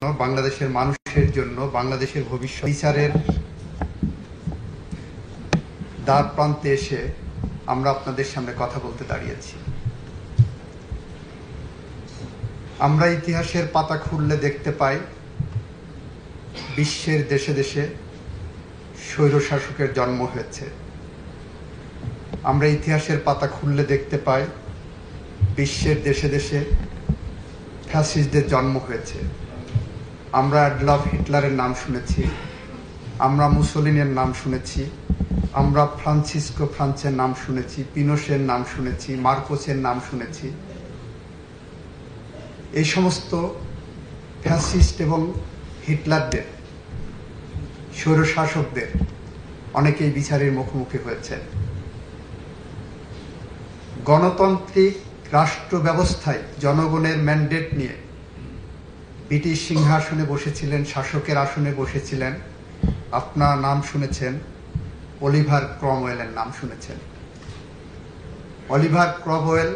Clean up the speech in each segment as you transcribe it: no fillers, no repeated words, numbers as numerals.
বাংলাদেশের মানুষের জন্য, বাংলাদেশের ভবিষ্যৎ বিচারের দ্বার প্রান্তে এসে আমরা আপনাদের সামনে কথা বলতে দাঁড়িয়েছি। আমরা ইতিহাসের পাতা খুললে দেখতে পাই বিশ্বের দেশে দেশে স্বৈরশাসকের জন্ম হয়েছে। আমরা ইতিহাসের পাতা খুললে দেখতে পাই বিশ্বের দেশে দেশে ফ্যাসিস্টদের জন্ম হয়েছে। আমরা অ্যাডলফ হিটলারের নাম শুনেছি, আমরা মুসোলিনের নাম শুনেছি, আমরা ফ্রান্সিসকো ফ্রান্সের নাম শুনেছি, পিনোশের নাম শুনেছি, মার্কোসের নাম শুনেছি। এই সমস্ত ফ্যাসিস্ট এবং হিটলারদের, স্বৈরশাসকদের অনেকেই বিচারের মুখোমুখি হয়েছেন। গণতান্ত্রিক রাষ্ট্র ব্যবস্থায় জনগণের ম্যান্ডেট নিয়ে ব্রিটিশ সিংহাসনে বসেছিলেন, শাসকের আসনে বসেছিলেন। আপনার নাম শুনেছেন, অলিভার ক্রমওয়েলের নাম শুনেছেন। অলিভার ক্রমওয়েল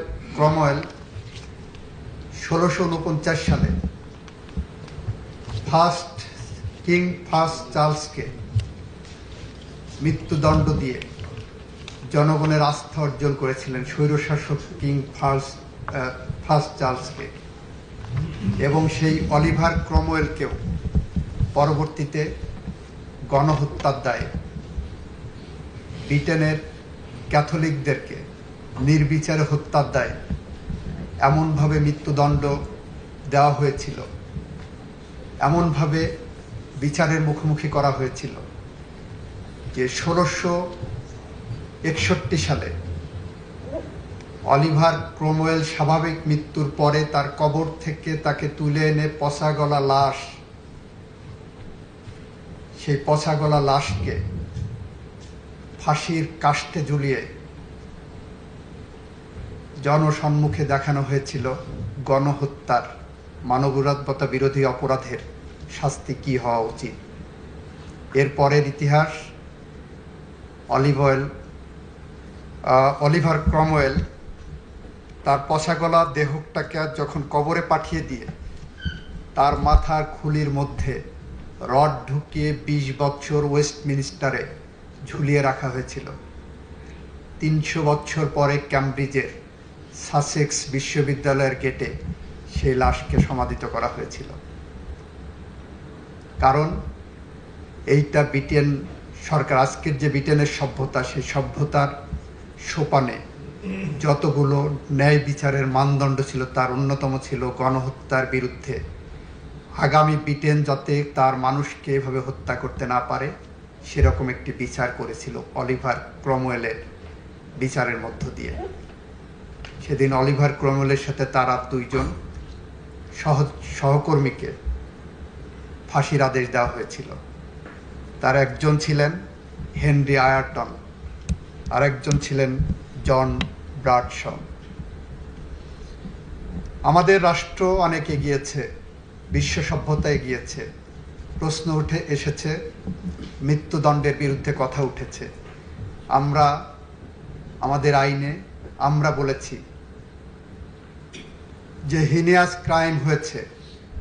1649 সালে কিং ফার্স্ট চার্লসকে মৃত্যুদণ্ড দিয়ে জনগণের আস্থা অর্জন করেছিলেন, স্বৈরশাসক কিং ফার্স্ট চার্লসকে। এবং সেই অলিভার ক্রমওয়েলকেও পরবর্তীতে গণহত্যার দায়ে ব্রিটেনের ক্যাথলিকদেরকে নির্বিচারে হত্যার দায়ে এমনভাবে মৃত্যুদণ্ড দেওয়া হয়েছিল, এমনভাবে বিচারের মুখোমুখি করা হয়েছিল যে 1661 সালে অলিভার ক্রমওয়েল স্বাভাবিক মৃত্যুর পরে তার কবর থেকে তাকে তুলে এনে পচাগলা লাশ, সেই পচাগলা লাশকে ফাঁসির কাষ্ঠে ঝুলিয়ে জনসম্মুখে দেখানো হয়েছিল গণহত্যার, মানবতাবিরোধী বিরোধী অপরাধের শাস্তি কি হওয়া উচিত। এরপরের ইতিহাস, অলিভার ক্রমওয়েল তার পচাগলা দেহটাকে যখন কবরে পাঠিয়ে দিয়ে তার মাথার খুলির মধ্যে রড ঢুকিয়ে 20 বছর ওয়েস্টমিনিস্টারে ঝুলিয়ে রাখা হয়েছিল। 300 বছর পরে ক্যামব্রিজের সাসেক্স বিশ্ববিদ্যালয়ের গেটে সেই লাশকে সমাধিত করা হয়েছিল। কারণ এইটা ব্রিটেন সরকার, আজকের যে ব্রিটেনের সভ্যতা, সেই সভ্যতার সোপানে যতগুলো ন্যায় বিচারের মানদণ্ড ছিল তার অন্যতম ছিল গণহত্যার বিরুদ্ধে আগামী ব্রিটেন যাতে তার মানুষকে এভাবে হত্যা করতে না পারে সেরকম একটি বিচার করেছিল অলিভার ক্রমওয়েলের বিচারের মধ্য দিয়ে। সেদিন অলিভার ক্রমওয়েলের সাথে তার আর 2 জন সহকর্মীকে ফাঁসির আদেশ দেওয়া হয়েছিল। তার একজন ছিলেন হেনরি আয়ারটন, আর একজন ছিলেন জন ব্রাডশ। আমাদের রাষ্ট্র অনেক এগিয়েছে, বিশ্ব সভ্যতা এগিয়েছে, প্রশ্ন উঠে এসেছে, মৃত্যুদণ্ডের বিরুদ্ধে কথা উঠেছে। আমরা আমাদের আইনে আমরা বলেছি যে হিনিয়াস ক্রাইম হয়েছে।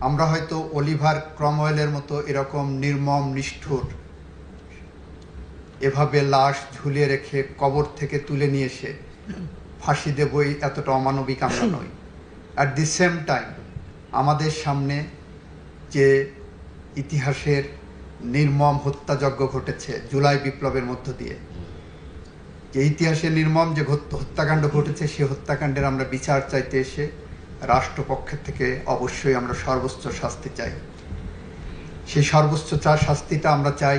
আমরা হয়তো অলিভার ক্রমওয়েলের মতো এরকম নির্মম নিষ্ঠুর এভাবে লাশ ঝুলিয়ে রেখে কবর থেকে তুলে নিয়ে এসে ফাঁসি দেবই, এতটা অমানবিক আমরা নই। অ্যাট দি সেম টাইম আমাদের সামনে যে ইতিহাসের নির্মম হত্যাযজ্ঞ ঘটেছে জুলাই বিপ্লবের মধ্য দিয়ে, যে ইতিহাসের নির্মম যে হত্যাকাণ্ড ঘটেছে, সেই হত্যাকাণ্ডের আমরা বিচার চাইতে এসে রাষ্ট্রপক্ষের থেকে অবশ্যই আমরা সর্বোচ্চ শাস্তি চাই। সেই সর্বোচ্চ শাস্তিটা আমরা চাই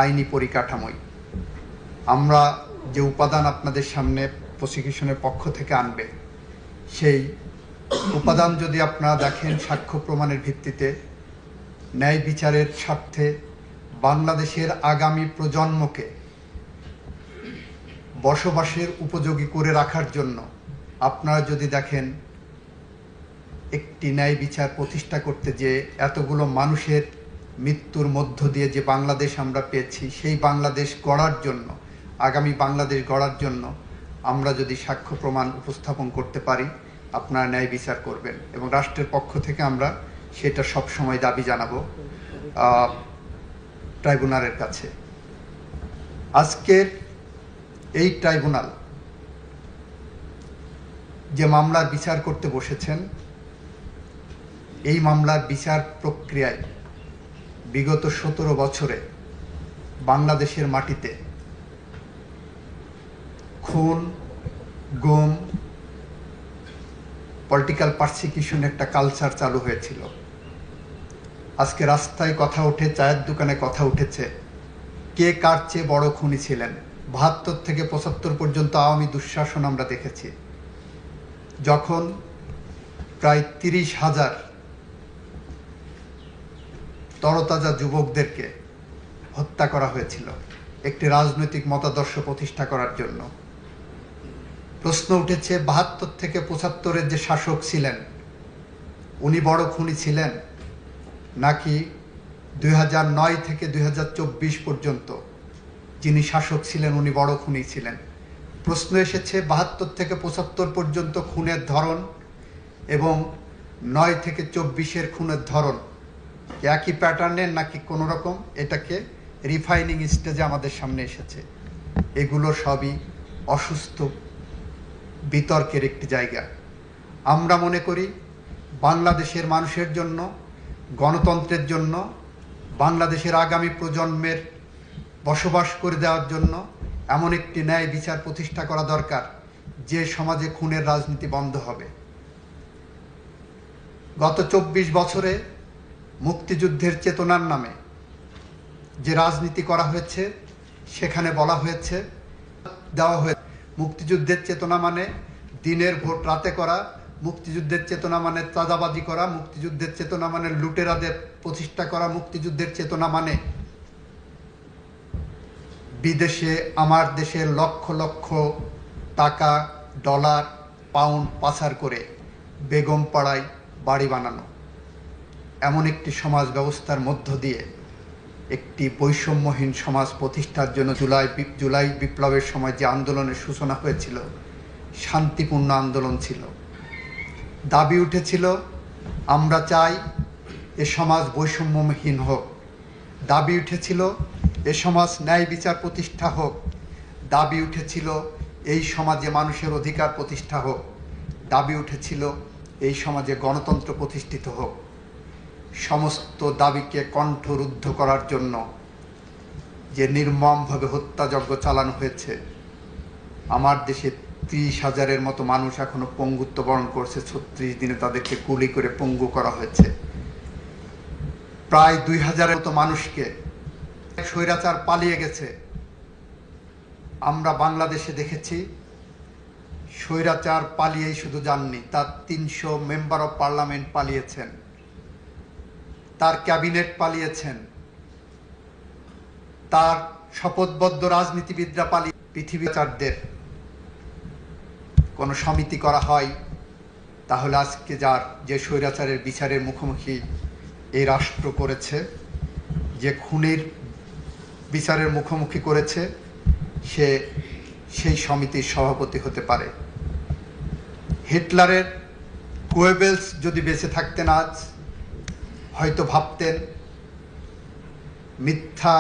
আইনি পরিকাঠামোয়। আমরা যে উপাদান আপনাদের সামনে প্রসিকিউশনের পক্ষ থেকে আনবে, সেই উপাদান যদি আপনারা দেখেন সাক্ষ্য প্রমাণের ভিত্তিতে ন্যায় বিচারের স্বার্থে বাংলাদেশের আগামী প্রজন্মকে বসবাসের উপযোগী করে রাখার জন্য আপনারা যদি দেখেন একটি ন্যায় বিচার প্রতিষ্ঠা করতে যে এতগুলো মানুষের মৃত্যুর মধ্য দিয়ে যে বাংলাদেশ আমরা পেয়েছি, সেই বাংলাদেশ গড়ার জন্য, আগামী বাংলাদেশ গড়ার জন্য আমরা যদি সাক্ষ্য প্রমাণ উপস্থাপন করতে পারি, আপনারা ন্যায় বিচার করবেন এবং রাষ্ট্রের পক্ষ থেকে আমরা সেটা সব সময় দাবি জানাবো ট্রাইব্যুনালের কাছে। আজকের এই ট্রাইব্যুনাল যে মামলার বিচার করতে বসেছেন, এই মামলার বিচার প্রক্রিয়ায় বিগত 17 বছরে বাংলাদেশের মাটিতে খুন, গুম, পলিটিক্যাল পারসিকিউশন একটা কালচার চালু হয়েছিল। আজকে রাস্তায় কথা উঠে, চায়ের দোকানে কথা উঠেছে কে কার চেয়ে বড় খুনি ছিলেন। 72 থেকে 75 পর্যন্ত আওয়ামী দুঃশাসন আমরা দেখেছি, যখন প্রায় 30,000 তরতাজা যুবকদেরকে হত্যা করা হয়েছিল একটি রাজনৈতিক মতাদর্শ প্রতিষ্ঠা করার জন্য। প্রশ্ন উঠেছে 72 থেকে 75-এর যে শাসক ছিলেন উনি বড় খুনি ছিলেন, নাকি 2009 থেকে 2024 পর্যন্ত যিনি শাসক ছিলেন উনি বড় খুনি ছিলেন। প্রশ্ন এসেছে 72 থেকে 75 পর্যন্ত খুনের ধরন এবং 9 থেকে 24-এর খুনের ধরন একই প্যাটার্নের নাকি কোনো রকম এটাকে রিফাইনিং স্টেজে আমাদের সামনে এসেছে। এগুলো সবই অসুস্থ বিতর্কের একটি জায়গা। আমরা মনে করি বাংলাদেশের মানুষের জন্য, গণতন্ত্রের জন্য, বাংলাদেশের আগামী প্রজন্মের বসবাস করে দেওয়ার জন্য এমন একটি ন্যায় বিচার প্রতিষ্ঠা করা দরকার যে সমাজে খুনের রাজনীতি বন্ধ হবে। গত 24 বছরে মুক্তিযুদ্ধের চেতনার নামে যে রাজনীতি করা হয়েছে সেখানে বলা হয়েছে, দেওয়া হয়েছে মুক্তিযুদ্ধের চেতনা মানে দিনের ভোট রাতে করা, মুক্তিযুদ্ধের চেতনা মানে চাঁদাবাজি করা, মুক্তিযুদ্ধের চেতনা মানে লুটেরাদের প্রতিষ্ঠা করা, মুক্তিযুদ্ধের চেতনা মানে বিদেশে আমার দেশের লক্ষ লক্ষ টাকা, ডলার, পাউন্ড পাচার করে বেগম পাড়ায় বাড়ি বানানো। এমন একটি সমাজ ব্যবস্থার মধ্য দিয়ে একটি বৈষম্যহীন সমাজ প্রতিষ্ঠার জন্য জুলাই বিপ্লবের সময় যে আন্দোলনের সূচনা হয়েছিল শান্তিপূর্ণ আন্দোলন ছিল। দাবি উঠেছিল আমরা চাই এ সমাজ বৈষম্যহীন হোক, দাবি উঠেছিল এ সমাজ ন্যায় বিচার প্রতিষ্ঠা হোক, দাবি উঠেছিল এই সমাজে মানুষের অধিকার প্রতিষ্ঠা হোক, দাবি উঠেছিল এই সমাজে গণতন্ত্র প্রতিষ্ঠিত হোক। সমস্ত দাবিকে কণ্ঠরুদ্ধ করার জন্য যে নির্মমভাবে হত্যাযজ্ঞ চালানো হয়েছে, আমার দেশে 30,000-এর মতো মানুষ এখনো পঙ্গুত্ব বরণ করছে। 36 দিনে তাদেরকে গুলি করে পঙ্গু করা হয়েছে। প্রায় 2000-এর মতো মানুষকে স্বৈরাচার পালিয়ে গেছে। আমরা বাংলাদেশে দেখেছি স্বৈরাচার পালিয়েই শুধু যাননি, তার 300 মেম্বার অফ পার্লামেন্ট পালিয়েছেন, তার ক্যাবিনেট পালিয়েছেন, তার শপথবদ্ধ রাজনীতিবিদরা পালিয়ে। পৃথিবীচারদের কোনো সমিতি করা হয় তাহলে আজকে যে স্বৈরাচারের বিচারের মুখোমুখি এই রাষ্ট্র করেছে, যে খুনির বিচারের মুখোমুখি করেছে, সেই সমিতির সভাপতি হতে পারে। হিটলারের গোয়েবেলস যদি বেঁচে থাকতেন আজ হয়তো ভাবতেন মিথ্যা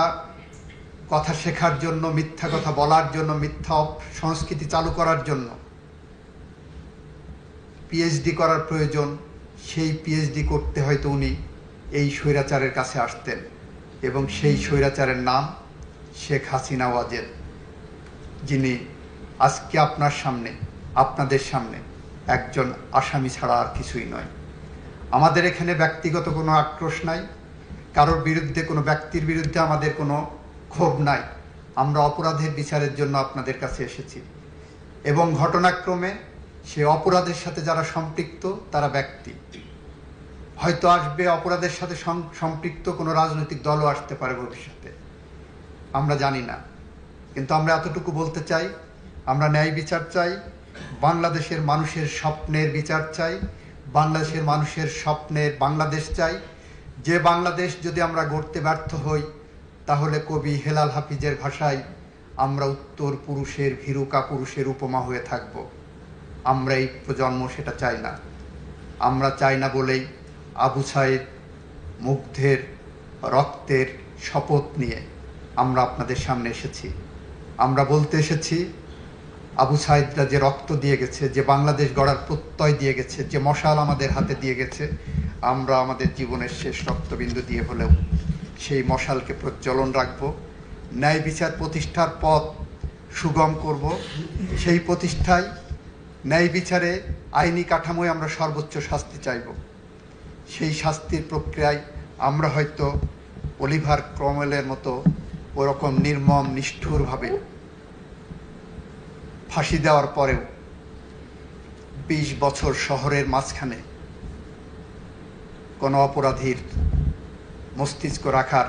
কথা শেখার জন্য, মিথ্যা কথা বলার জন্য, মিথ্যা সংস্কৃতি চালু করার জন্য পিএইচডি করার প্রয়োজন। সেই পিএইচডি করতে হয়তো উনি এই স্বৈরাচারের কাছে আসতেন এবং সেই স্বৈরাচারের নাম শেখ হাসিনা ওয়াজেদ, যিনি আজকে আপনার সামনে, আপনাদের সামনে একজন আসামি ছাড়া আর কিছুই নয়। আমাদের এখানে ব্যক্তিগত কোনো আক্রোশ নাই, কারোর বিরুদ্ধে, কোনো ব্যক্তির বিরুদ্ধে আমাদের কোনো ক্ষোভ নাই। আমরা অপরাধের বিচারের জন্য আপনাদের কাছে এসেছি এবং ঘটনাক্রমে সে অপরাধের সাথে যারা সম্পৃক্ত তারা ব্যক্তি, হয়তো আসবে অপরাধের সাথে সম্পৃক্ত কোনো রাজনৈতিক দলও আসতে পারে ভবিষ্যতে, আমরা জানি না। কিন্তু আমরা এতটুকু বলতে চাই, আমরা ন্যায় বিচার চাই, বাংলাদেশের মানুষের স্বপ্নের বিচার চাই, বাংলাদেশের মানুষের স্বপ্নের বাংলাদেশ চাই। যে বাংলাদেশ যদি আমরা গড়তে ব্যর্থ হই তাহলে কবি হেলাল হাফিজের ভাষায় আমরা উত্তর পুরুষের ভীরু কাপুরুষের উপমা হয়ে থাকব। আমরা এই প্রজন্ম সেটা চাই না। আমরা চাই না বলেই আবু সাইদ মুগ্ধের রক্তের শপথ নিয়ে আমরা আপনাদের সামনে এসেছি। আমরা বলতে এসেছি, আবু সাঈদরা যে রক্ত দিয়ে গেছে, যে বাংলাদেশ গড়ার প্রত্যয় দিয়ে গেছে, যে মশাল আমাদের হাতে দিয়ে গেছে, আমরা আমাদের জীবনের শেষ রক্তবিন্দু দিয়ে হলেও সেই মশালকে প্রজ্বলন রাখব। ন্যায় বিচার প্রতিষ্ঠার পথ সুগম করব। সেই প্রতিষ্ঠায় ন্যায় বিচারে আইনি কাঠামোয় আমরা সর্বোচ্চ শাস্তি চাইব। সেই শাস্তির প্রক্রিয়ায় আমরা হয়তো অলিভার ক্রমওয়েলের মতো ওরকম নির্মম নিষ্ঠুরভাবে ফাঁসি দেওয়ার পরেও 20 বছর শহরের মাঝখানে কোনো অপরাধীর মস্তিষ্ক রাখার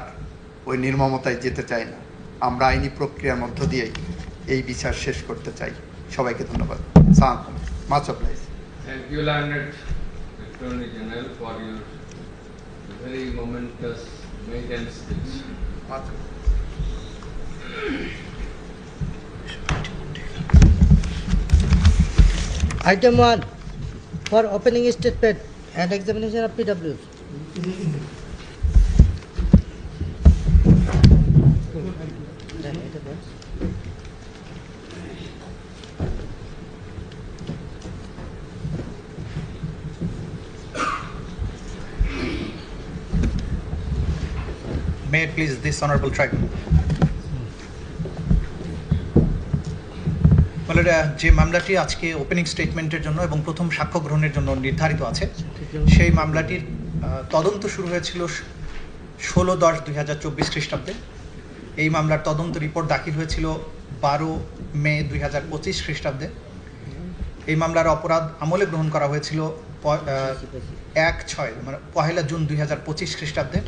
ওই নির্মমতায় যেতে চাই না। আমরা আইনি প্রক্রিয়ার মধ্য দিয়েই এই বিচার শেষ করতে চাই। সবাইকে ধন্যবাদ। Much oblige. Thank you, Learned Attorney General, for your very momentous maiden speech. Item 1 for opening statement and examination of PWs. May it please this honorable tribunal. যে মামলাটি আজকে ওপেনিং স্টেটমেন্টের জন্য এবং প্রথম সাক্ষ্য গ্রহণের জন্য নির্ধারিত আছে, সেই মামলাটির তদন্ত শুরু হয়েছিল 16/10/2024 খ্রিস্টাব্দে। এই মামলার তদন্ত রিপোর্ট দাখিল হয়েছিল 12 মে 2025 খ্রিস্টাব্দে। এই মামলার অপরাধ আমলে গ্রহণ করা হয়েছিল 1/6 মানে 1 জুন 2025 খ্রিস্টাব্দে।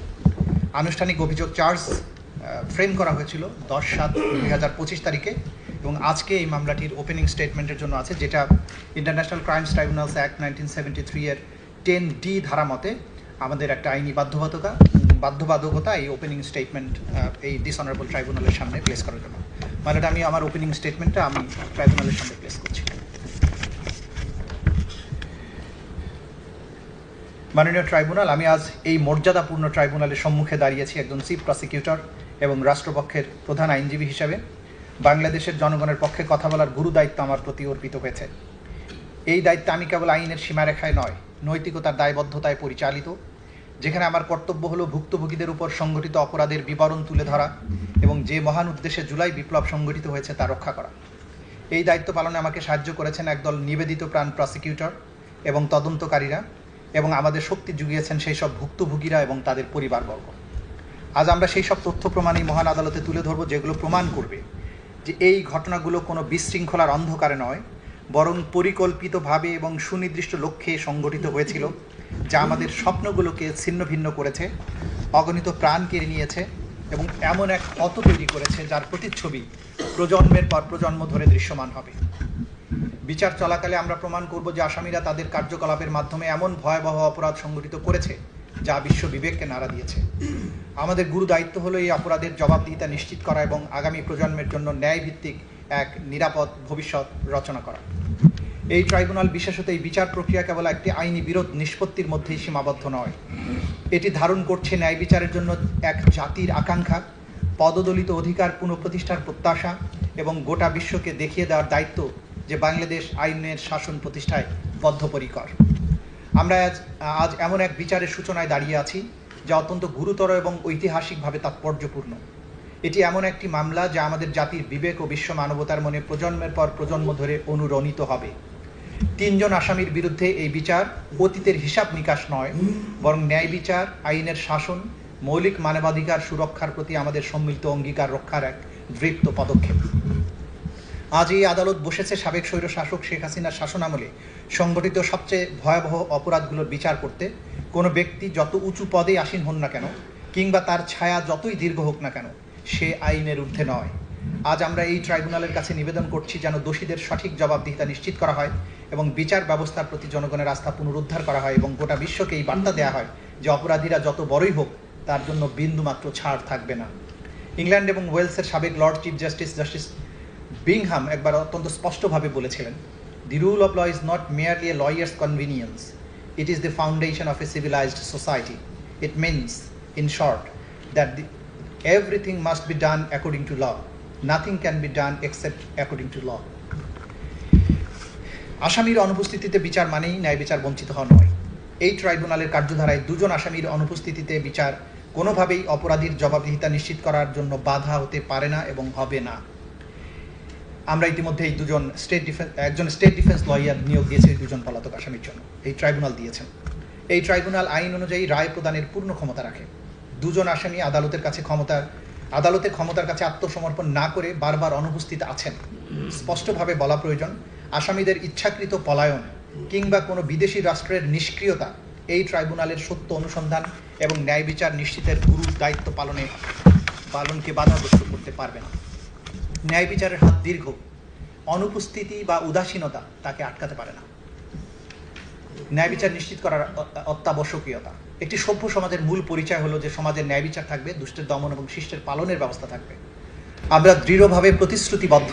আনুষ্ঠানিক অভিযোগ চার্জ ফ্রেম করা হয়েছিল 10/7/2025 তারিখে এবং আজকে এই মামলাটির ওপেনিং স্টেটমেন্টের জন্য আছে, যেটা ইন্টারন্যাশনাল ক্রাইমস ট্রাইব্যুনালস অ্যাক্ট 1973 এর 10D ধারা মতে আমাদের একটা আইনি বাধ্যবাধকতা এই ওপেনিং স্টেটমেন্ট এই ডিসঅনারেবল ট্রাইব্যুনালের সামনে প্লেস করার জন্য। মানে আমি আমার ওপেনিং স্টেটমেন্টটা আমি ট্রাইব্যুনালের সামনে প্লেস করছি। মাননীয় ট্রাইব্যুনাল, আমি আজ এই মর্যাদাপূর্ণ ট্রাইব্যুনালের সম্মুখে দাঁড়িয়েছি একজন চিফ প্রসিকিউটর এবং রাষ্ট্রপক্ষের প্রধান আইনজীবী হিসেবে। বাংলাদেশের জনগণের পক্ষে কথা বলার গুরু দায়িত্ব আমার প্রতি অর্পিত হয়েছে। এই দায়িত্ব আমি কেবল আইনের সীমারেখায় নয়, নৈতিকতার দায়বদ্ধতায় পরিচালিত, যেখানে আমার কর্তব্য হলো ভুক্তভোগীদের উপর সংগঠিত অপরাধের বিবরণ তুলে ধরা এবং যে মহান উদ্দেশ্যে জুলাই বিপ্লব সংগঠিত হয়েছে তা রক্ষা করা। এই দায়িত্ব পালনে আমাকে সাহায্য করেছেন একদল নিবেদিত প্রাণ প্রসিকিউটর এবং তদন্তকারীরা, এবং আমাদের শক্তি জুগিয়েছেন সেই সব ভুক্তভোগীরা এবং তাদের পরিবারবর্গ। আজ আমরা সেই সব তথ্য প্রমাণ এই মহান আদালতে তুলে ধরব, যেগুলো প্রমাণ করবে যে এই ঘটনাগুলো কোনো বিশৃঙ্খলার অন্ধকারে নয়, বরং পরিকল্পিতভাবে এবং সুনির্দিষ্ট লক্ষ্যে সংগঠিত হয়েছিল, যা আমাদের স্বপ্নগুলোকে ছিন্ন ভিন্ন করেছে, অগণিত প্রাণ কেড়ে নিয়েছে এবং এমন এক পথ তৈরি করেছে যার প্রতিচ্ছবি প্রজন্মের পর প্রজন্ম ধরে দৃশ্যমান হবে। বিচার চলাকালে আমরা প্রমাণ করব যে আসামিরা তাদের কার্যকলাপের মাধ্যমে এমন ভয়াবহ অপরাধ সংগঠিত করেছে যা বিশ্ব বিবেককে নাড়া দিয়েছে। আমাদের গুরু দায়িত্ব হলো এই অপরাধের জবাবদিহিতা নিশ্চিত করা এবং আগামী প্রজন্মের জন্য ন্যায়ভিত্তিক এক নিরাপদ ভবিষ্যৎ রচনা করা। এই ট্রাইব্যুনাল বিশেষত এই বিচার প্রক্রিয়া কেবল একটি আইনি বিরোধ নিষ্পত্তির মধ্যেই সীমাবদ্ধ নয়, এটি ধারণ করছে ন্যায় বিচারের জন্য এক জাতির আকাঙ্ক্ষা, পদদলিত অধিকার পুনঃপ্রতিষ্ঠার প্রত্যাশা এবং গোটা বিশ্বকে দেখিয়ে দেওয়ার দায়িত্ব যে বাংলাদেশ আইনের শাসন প্রতিষ্ঠায় বদ্ধপরিকর। আমরা আজ এমন এক বিচারের সূচনায় দাঁড়িয়ে আছি যা অত্যন্ত গুরুতর এবং ঐতিহাসিকভাবে তাৎপর্যপূর্ণ। এটি এমন একটি মামলা যা আমাদের জাতির বিবেক ও বিশ্ব মানবতার মনে প্রজন্মের পর প্রজন্ম ধরে অনুরণিত হবে। 3 জন আসামির বিরুদ্ধে এই বিচার অতীতের হিসাব নিকাশ নয়, বরং ন্যায় বিচার, আইনের শাসন, মৌলিক মানবাধিকার সুরক্ষার প্রতি আমাদের সম্মিলিত অঙ্গীকার রক্ষার এক দৃপ্ত পদক্ষেপ। আজ এই আদালত বসেছে সাবেক স্বৈরশাসক শেখ হাসিনার শাসনামলে সংগঠিত সবচেয়ে ভয়াবহ অপরাধগুলোর বিচার করতে। কোনো ব্যক্তি যত উঁচু পদে আসীন হন না কেন কিংবা তার ছায়া যতই দীর্ঘ হোক না কেন, সে আইনের ঊর্ধ্বে নয়। আজ আমরা এই ট্রাইব্যুনালের কাছে নিবেদন করছি যেন দোষীদের সঠিক জবাবদিহিতা নিশ্চিত করা হয় এবং বিচার ব্যবস্থার প্রতি জনগণের আস্থা পুনরুদ্ধার করা হয় এবং গোটা বিশ্বকে এই বার্তা দেওয়া হয় যে অপরাধীরা যত বড়ই হোক তার জন্য বিন্দুমাত্র ছাড় থাকবে না। ইংল্যান্ড এবং ওয়েলসের সাবেক লর্ড চিফ জাস্টিস বিংহাম একবার অত্যন্ত স্পষ্টভাবে বলেছিলেন, "The rule of law is not merely a lawyer's convenience, it is the foundation of a civilized society. It means, in short, that everything must be done according to law. Nothing can be done except according to law. আসামির অনুপস্থিতিতে বিচার মানেই ন্যায় বিচার বঞ্চিত হওয়া নয়। এই ট্রাইব্যুনালের কার্যধারায় দুজন আসামির অনুপস্থিতিতে বিচার কোনোভাবেই অপরাধীর জবাবদিহিতা নিশ্চিত করার জন্য বাধা হতে পারে না এবং হবে না। আমরা ইতিমধ্যে এই দুজন একজন স্টেট ডিফেন্স লয়ার নিয়োগ দিয়েছে এই দুজন পলাতক আসামির জন্য। এই ট্রাইব্যুনাল দিয়েছেন। এই ট্রাইব্যুনাল আইন অনুযায়ী রায় প্রদানের পূর্ণ ক্ষমতা রাখে। দুজন আসামি আদালতের ক্ষমতার কাছে আত্মসমর্পণ না করে বারবার অনুপস্থিত আছেন। স্পষ্টভাবে বলা প্রয়োজন, আসামিদের ইচ্ছাকৃত পলায়ন কিংবা কোনো বিদেশি রাষ্ট্রের নিষ্ক্রিয়তা এই ট্রাইব্যুনালের সত্য অনুসন্ধান এবং ন্যায় বিচার নিশ্চিতের গুরু দায়িত্ব পালনকে বাধাগ্রস্ত করতে পারবে না। ন্যায় বিচারের হাত দীর্ঘ, অনুপস্থিতি বা উদাসীনতা তাকে আটকাতে পারে না। ন্যায় বিচার নিশ্চিত করার অত্যাবশ্যকীয়তা। একটি সভ্য সমাজের মূল পরিচয় হলো যে সমাজের ন্যায় বিচার থাকবে, দুষ্টের দমন এবং শিষ্টের পালনের ব্যবস্থা থাকবে। আমরা দৃঢ়ভাবে প্রতিশ্রুতিবদ্ধ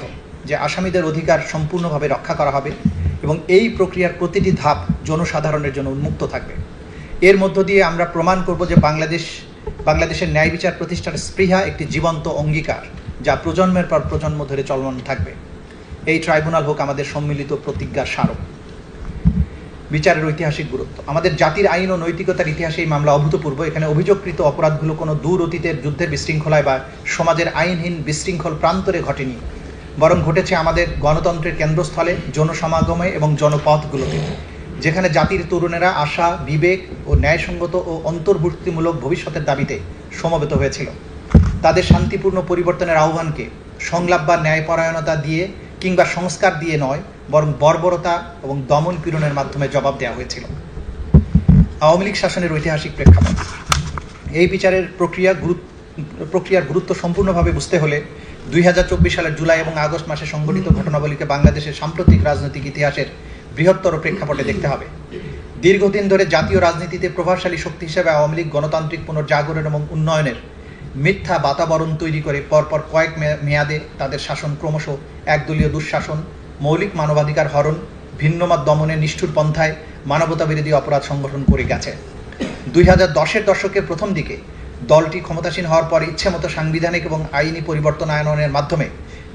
যে আসামিদের অধিকার সম্পূর্ণভাবে রক্ষা করা হবে এবং এই প্রক্রিয়ার প্রতিটি ধাপ জনসাধারণের জন্য উন্মুক্ত থাকবে। এর মধ্য দিয়ে আমরা প্রমাণ করব যে বাংলাদেশের ন্যায় বিচার প্রতিষ্ঠার স্পৃহা একটি জীবন্ত অঙ্গীকার, যা প্রজন্মের পর প্রজন্ম ধরে চলমান থাকবে। এই ট্রাইব্যুনাল হোক আমাদের সম্মিলিত প্রতিজ্ঞার স্মারক। বিচারের ঐতিহাসিক গুরুত্ব। আমাদের জাতির আইন ও নৈতিকতার ইতিহাসে এই মামলা অভূতপূর্ব। এখানে অভিযোগকৃত অপরাধগুলো কোনো দূর অতীতের যুদ্ধের বিশৃঙ্খলায় বা সমাজের আইনহীন বিশৃঙ্খল প্রান্তরে ঘটেনি, বরং ঘটেছে আমাদের গণতন্ত্রের কেন্দ্রস্থলে, জনসমাগমে এবং জনপথগুলোতে, যেখানে জাতির তরুণেরা আশা, বিবেক ও ন্যায়সঙ্গত ও অন্তর্ভুক্তিমূলক ভবিষ্যতের দাবিতে সমবেত হয়েছিল। তাদের শান্তিপূর্ণ পরিবর্তনের আহ্বানকে সংলাপ বা ন্যায়পরায়ণতা দিয়ে কিংবা সংস্কার দিয়ে নয়, বরং বর্বরতা এবং দমন পীড়নের মাধ্যমে জবাব দেওয়া হয়েছিল। আওয়ামী লীগ শাসনের ঐতিহাসিক প্রেক্ষাপট। এই বিচারের প্রক্রিয়ার গুরুত্ব সম্পূর্ণভাবে বুঝতে হলে 2024 সালের জুলাই এবং আগস্ট মাসে সংঘটিত ঘটনাবলীকে বাংলাদেশের সাম্প্রতিক রাজনৈতিক ইতিহাসের বৃহত্তর প্রেক্ষাপটে দেখতে হবে। দীর্ঘদিন ধরে জাতীয় রাজনীতিতে প্রভাবশালী শক্তি হিসেবে আওয়ামী লীগ গণতান্ত্রিক পুনর্জাগরণ এবং উন্নয়নের মিথ্যা বাতাবরণ তৈরি করে পরপর কয়েক মেয়াদে তাদের শাসন ক্রমশ একদলীয় দুঃশাসন, মৌলিক মানবাধিকার হরণ, ভিন্নমত দমনের নিষ্ঠুর পন্থায় মানবতাবিরোধী অপরাধ সংগঠন করে গেছে। 2010-এর দশকের প্রথম দিকে দলটি ক্ষমতাসীন হওয়ার পর ইচ্ছেমতো সাংবিধানিক এবং আইনি পরিবর্তন আনয়নের মাধ্যমে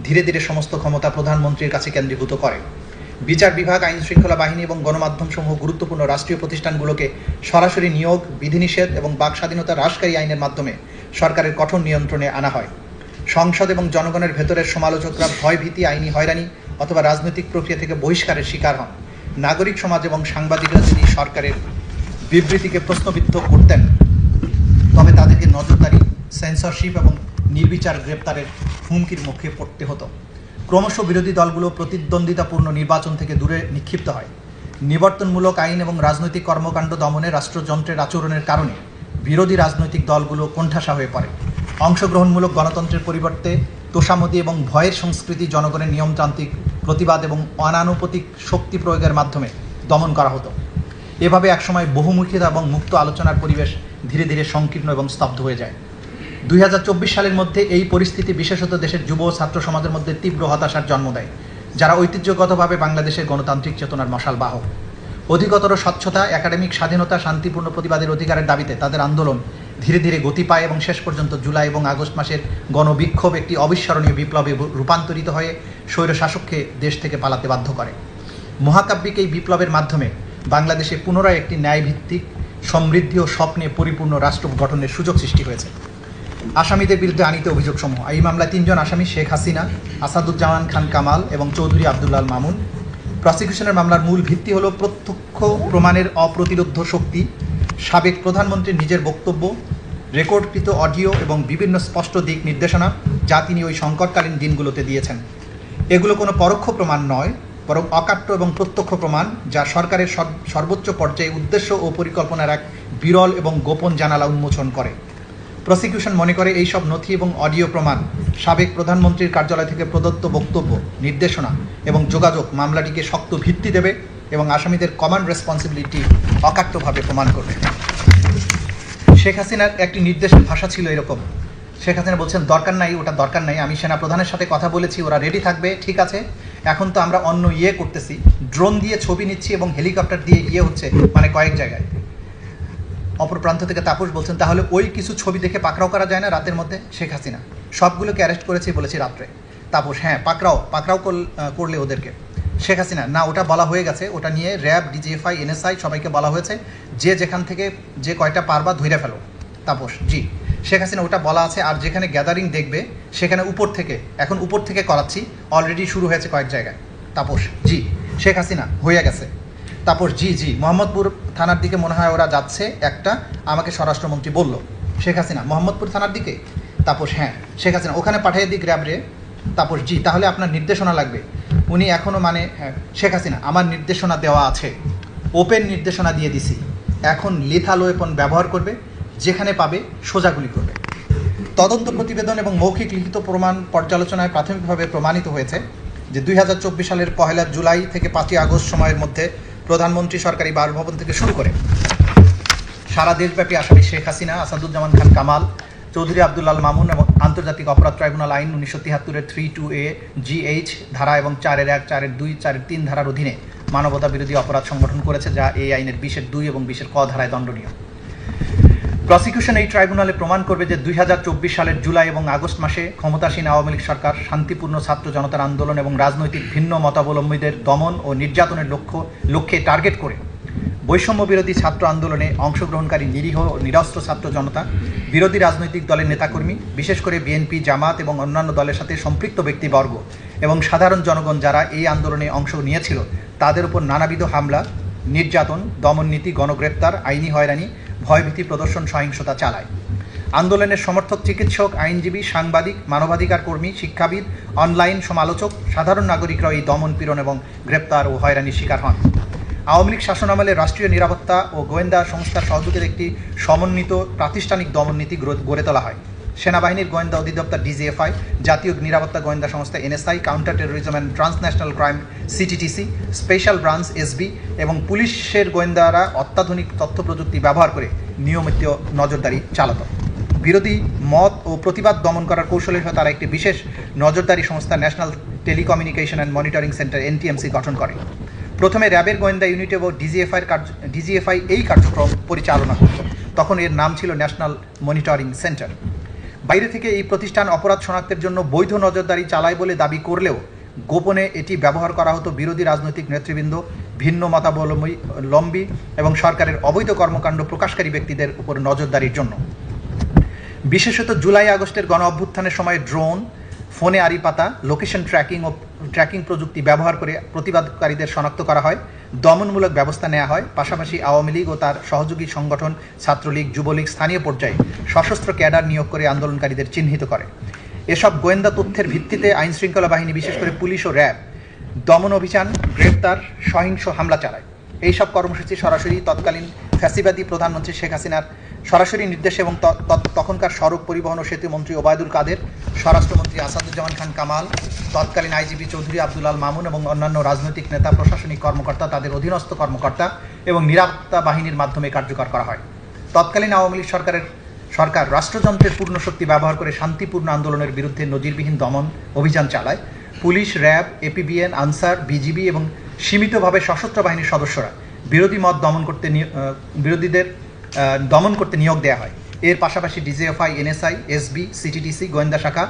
ধীরে ধীরে সমস্ত ক্ষমতা প্রধানমন্ত্রীর কাছে কেন্দ্রীভূত করে। বিচার বিভাগ, আইন শৃঙ্খলা বাহিনী এবং গণমাধ্যমসমূহ গুরুত্বপূর্ণ রাষ্ট্রীয় প্রতিষ্ঠানগুলোকে সরাসরি নিয়োগ, বিধিনিষেধ এবং বাক স্বাধীনতা হ্রাসকারী আইনের মাধ্যমে সরকারের কঠোর নিয়ন্ত্রণে আনা হয়। সংসদ এবং জনগণের ভেতরের সমালোচকরা ভয়ভীতি, আইনি হয়রানি অথবা রাজনৈতিক প্রক্রিয়া থেকে বহিষ্কারের শিকার হন। নাগরিক সমাজ এবং সাংবাদিকরা যদি সরকারের বিবৃতিকে প্রশ্নবিদ্ধ করতেন, তবে তাদেরকে নজরদারি, সেন্সরশিপ এবং নির্বিচার গ্রেপ্তারের হুমকির মুখে পড়তে হতো। ক্রমশ বিরোধী দলগুলো প্রতিদ্বন্দ্বিতাপূর্ণ নির্বাচন থেকে দূরে নিক্ষিপ্ত হয়। নিবর্তনমূলক আইন এবং রাজনৈতিক কর্মকাণ্ড দমনে রাষ্ট্রযন্ত্রের আচরণের কারণে বিরোধী রাজনৈতিক দলগুলো কোণঠাসা হয়ে পড়ে। অংশগ্রহণমূলক গণতন্ত্রের পরিবর্তে তোষামোদী এবং ভয়ের সংস্কৃতি, জনগণের নিয়মতান্ত্রিক প্রতিবাদ এবং অনানুপাতিক শক্তি প্রয়োগের মাধ্যমে দমন করা হতো। এভাবে একসময় বহুমুখিতা এবং মুক্ত আলোচনার পরিবেশ ধীরে ধীরে সংকীর্ণ এবং স্তব্ধ হয়ে যায়। 2024 সালের মধ্যে এই পরিস্থিতি বিশেষত দেশের যুব ছাত্র সমাজের মধ্যে তীব্র হতাশার জন্ম দেয়, যারা ঐতিহ্যগতভাবে বাংলাদেশের গণতান্ত্রিক চেতনার মশাল বাহক। অধিকতর স্বচ্ছতা, একাডেমিক স্বাধীনতা, শান্তিপূর্ণ প্রতিবাদের অধিকারের দাবিতে তাদের আন্দোলন ধীরে ধীরে গতি পায় এবং শেষ পর্যন্ত জুলাই এবং আগস্ট মাসের গণবিক্ষোভ একটি অবিস্মরণীয় বিপ্লবে রূপান্তরিত হয়ে স্বৈরশাসককে দেশ থেকে পালাতে বাধ্য করে। মহাকাব্যিক এই বিপ্লবের মাধ্যমে বাংলাদেশে পুনরায় একটি ন্যায়ভিত্তিক, সমৃদ্ধি ও স্বপ্নে পরিপূর্ণ রাষ্ট্র গঠনের সুযোগ সৃষ্টি হয়েছে। আসামিদের বিরুদ্ধে আনীত অভিযোগসমূহ। এই মামলায় 3 জন আসামি, শেখ হাসিনা, আসাদুজ্জামান খান কামাল এবং চৌধুরী আবদুল্লাহ মামুন। প্রসিকিউশনের মামলার মূল ভিত্তি হল প্রত্যক্ষ প্রমাণের অপ্রতিরোধ্য শক্তি, সাবেক প্রধানমন্ত্রীর নিজের বক্তব্য, রেকর্ডকৃত অডিও এবং বিভিন্ন স্পষ্ট দিক নির্দেশনা যা তিনি ওই সংকটকালীন দিনগুলোতে দিয়েছেন। এগুলো কোনো পরোক্ষ প্রমাণ নয়, বরং অকাট্য এবং প্রত্যক্ষ প্রমাণ, যা সরকারের সর্বোচ্চ পর্যায়ে উদ্দেশ্য ও পরিকল্পনার এক বিরল এবং গোপন জানালা উন্মোচন করে। প্রসিকিউশন মনে করে এই সব নথি এবং অডিও প্রমাণ, সাবেক প্রধানমন্ত্রীর কার্যালয় থেকে প্রদত্ত বক্তব্য, নির্দেশনা এবং যোগাযোগ মামলাটিকে শক্ত ভিত্তি দেবে এবং আসামিদের কমান্ড রেসপন্সিবিলিটি অকাট্যভাবে প্রমাণ করবে। শেখ হাসিনার একটি নির্দেশের ভাষা ছিল এরকম। শেখ হাসিনা বলছেন, দরকার নাই, ওটা দরকার নাই, আমি সেনা প্রধানের সাথে কথা বলেছি, ওরা রেডি থাকবে, ঠিক আছে। এখন তো আমরা অন্য করতেছি, ড্রোন দিয়ে ছবি নিচ্ছি এবং হেলিকপ্টার দিয়ে হচ্ছে, মানে কয়েক জায়গায়। অপর প্রান্ত থেকে তাপস বলছেন, তাহলে ওই কিছু ছবি দেখে পাকড়াও করা যায় না রাতের মধ্যে? শেখ হাসিনা সবগুলোকে অ্যারেস্ট করেছি বলেছি রাত্রে। তাপস, হ্যাঁ পাকড়াও করলে ওদেরকে। শেখ হাসিনা, না ওটা বলা হয়ে গেছে, ওটা নিয়ে র্যাব, ডিজিএফআই, এনএসআই সবাইকে বলা হয়েছে যে যেখান থেকে যে কয়টা পারবা ধইরা ফেলো। তাপস, জি। শেখ হাসিনা, ওটা বলা আছে, আর যেখানে গ্যাদারিং দেখবে সেখানে এখন উপর থেকে করাচ্ছি, অলরেডি শুরু হয়েছে কয়েক জায়গায়। তাপস, জি। শেখ হাসিনা, হয়ে গেছে। তাপস, জি। মোহাম্মদপুর থানার দিকে মনে হয় ওরা যাচ্ছে, একটা আমাকে স্বরাষ্ট্রমন্ত্রী বলল। শেখ হাসিনা, মোহাম্মদপুর থানার দিকে? তাপস, হ্যাঁ। শেখ হাসিনা, ওখানে পাঠিয়ে দিক র্যাবরে। তাপস, জি। তাহলে আপনার নির্দেশনা লাগবে? উনি এখনও হ্যাঁ। শেখ হাসিনা, আমার নির্দেশনা দেওয়া আছে, ওপেন নির্দেশনা দিয়ে দিছি, এখন লিথাল ওয়েপন ব্যবহার করবে, যেখানে পাবে সোজাগুলি করবে। তদন্ত প্রতিবেদন এবং মৌখিক লিখিত প্রমাণ পর্যালোচনায় প্রাথমিকভাবে প্রমাণিত হয়েছে যে 2024 সালের 1 জুলাই থেকে 5 আগস্ট সময়ের মধ্যে প্রধানমন্ত্রী সরকারি বাসভবন থেকে শুরু করে সারা দেশব্যাপী আসামি শেখ হাসিনা, আসাদুজ্জামান খান কামাল, চৌধুরী আব্দুল মামুন এবং আন্তর্জাতিক অপরাধ ট্রাইব্যুনাল আইন 1973-এর 3(2)(a) GH ধারা এবং 4(1), 4(2), 4(3) ধারার অধীনে মানবতা বিরোধী অপরাধ সংগঠন করেছে, যা এই আইনের 20(2) এবং 20(ক) ধারায় দণ্ডনীয়। প্রসিকিউশন এই ট্রাইব্যুনালে প্রমাণ করবে যে 2024 সালের জুলাই এবং আগস্ট মাসে ক্ষমতাসীন আওয়ামী লীগ সরকার শান্তিপূর্ণ ছাত্র জনতার আন্দোলন এবং রাজনৈতিক ভিন্ন মতাবলম্বীদের দমন ও নির্যাতনের লক্ষ্যে টার্গেট করে বৈষম্য বিরোধী ছাত্র আন্দোলনে অংশগ্রহণকারী নিরীহ ও নিরস্ত্র ছাত্র জনতা, বিরোধী রাজনৈতিক দলের নেতাকর্মী, বিশেষ করে বিএনপি, জামাত এবং অন্যান্য দলের সাথে সম্পৃক্ত ব্যক্তিবর্গ এবং সাধারণ জনগণ যারা এই আন্দোলনে অংশ নিয়েছিল তাদের উপর নানাবিধ হামলা, নির্যাতন, দমননীতি, গণগ্রেপ্তার, আইনি হয়রানি, ভয়ভীতি প্রদর্শন, সহিংসতা চালায়। আন্দোলনের সমর্থক চিকিৎসক, আইনজীবী, সাংবাদিক, মানবাধিকার কর্মী, শিক্ষাবিদ, অনলাইন সমালোচক, সাধারণ নাগরিকরা এই দমন, পীড়ন এবং গ্রেপ্তার ও হয়রানির শিকার হন। আওয়ামী লীগ শাসনামলে রাষ্ট্রীয় নিরাপত্তা ও গোয়েন্দা সংস্থার সহযোগিতার একটি সমন্বিত প্রাতিষ্ঠানিক দমননীতি গড়ে তোলা হয়। সেনাবাহিনীর গোয়েন্দা অধিদপ্তর ডিজিএফআই, জাতীয় নিরাপত্তা গোয়েন্দা সংস্থা NSI, counter terrorism and transnational crime CTTC, special branch SB এবং পুলিশের গোয়েন্দারা অত্যাধুনিক তথ্য প্রযুক্তি ব্যবহার করে নিয়মিত নজরদারি চালাত। বিরোধী মত ও প্রতিবাদ দমন করার কৌশলের হয়ে তারা একটি বিশেষ নজরদারি সংস্থা national telecommunication and monitoring centre NTMC গঠন করে। প্রথমে র্যাবের গোয়েন্দা ইউনিট এবং ডিজিএফআই এই কার্যক্রম পরিচালনা করত, তখন এর নাম ছিল ন্যাশনাল মনিটরিং সেন্টার। বাইরে থেকে এই প্রতিষ্ঠান অপরাধ শনাক্তের জন্য বৈধ নজরদারি চালায় বলে দাবি করলেও গোপনে এটি ব্যবহার করা হতো বিরোধী রাজনৈতিক নেতৃবৃন্দ, ভিন্ন মতাবলম্বী এবং সরকারের অবৈধ কর্মকাণ্ড প্রকাশকারী ব্যক্তিদের উপর নজরদারির জন্য। বিশেষত জুলাই আগস্টের গণ অভ্যুত্থানের সময় ড্রোন, ফোনে আড়ি পাতা, লোকেশন ট্র্যাকিং প্রযুক্তি ব্যবহার করে প্রতিবাদকারীদের শনাক্ত করা হয়, দমনমূলক ব্যবস্থা নেওয়া হয়। পাশাপাশি আওয়ামী লীগ ও তার সহযোগী সংগঠন ছাত্রলীগ, যুবলীগ স্থানীয় পর্যায়ে সশস্ত্র ক্যাডার নিয়োগ করে আন্দোলনকারীদের চিহ্নিত করে। এসব গোয়েন্দা তথ্যের ভিত্তিতে আইনশৃঙ্খলা বাহিনী, বিশেষ করে পুলিশ ও র্যাব, দমন অভিযান, গ্রেপ্তার, সহিংস হামলা চালায়। এইসব কর্মসূচি সরাসরি তৎকালীন ফ্যাসিবাদী প্রধানমন্ত্রী শেখ হাসিনার সরাসরি নির্দেশে এবং তখনকার সড়ক পরিবহন ও সেতু মন্ত্রী ওবায়দুল কাদের, স্বরাষ্ট্রমন্ত্রী আসাদুজ্জামান খান কামাল, তৎকালীন আইজিপি চৌধুরী আব্দুল মামুন এবং অন্যান্য রাজনৈতিক নেতা, প্রশাসনিক কর্মকর্তা, তাদের অধীনস্থ কর্মকর্তা এবং নিরাপত্তা বাহিনীর মাধ্যমে কার্যকর করা হয়। তৎকালীন আওয়ামী লীগ সরকার রাষ্ট্রযন্ত্রের পূর্ণ শক্তি ব্যবহার করে শান্তিপূর্ণ আন্দোলনের বিরুদ্ধে নজিরবিহীন দমন অভিযান চালায়। Police, RAB, APBN, answer, BGB এবং সীমিতভাবে সশস্ত্র বাহিনীর সদস্যরা বিরোধীদের দমন করতে নিয়োগ দেওয়া হয়। এর পাশাপাশি ডিজিএফআই, এনএসআই, এসবি, সিটিডিসি, গোয়েন্দা শাখা,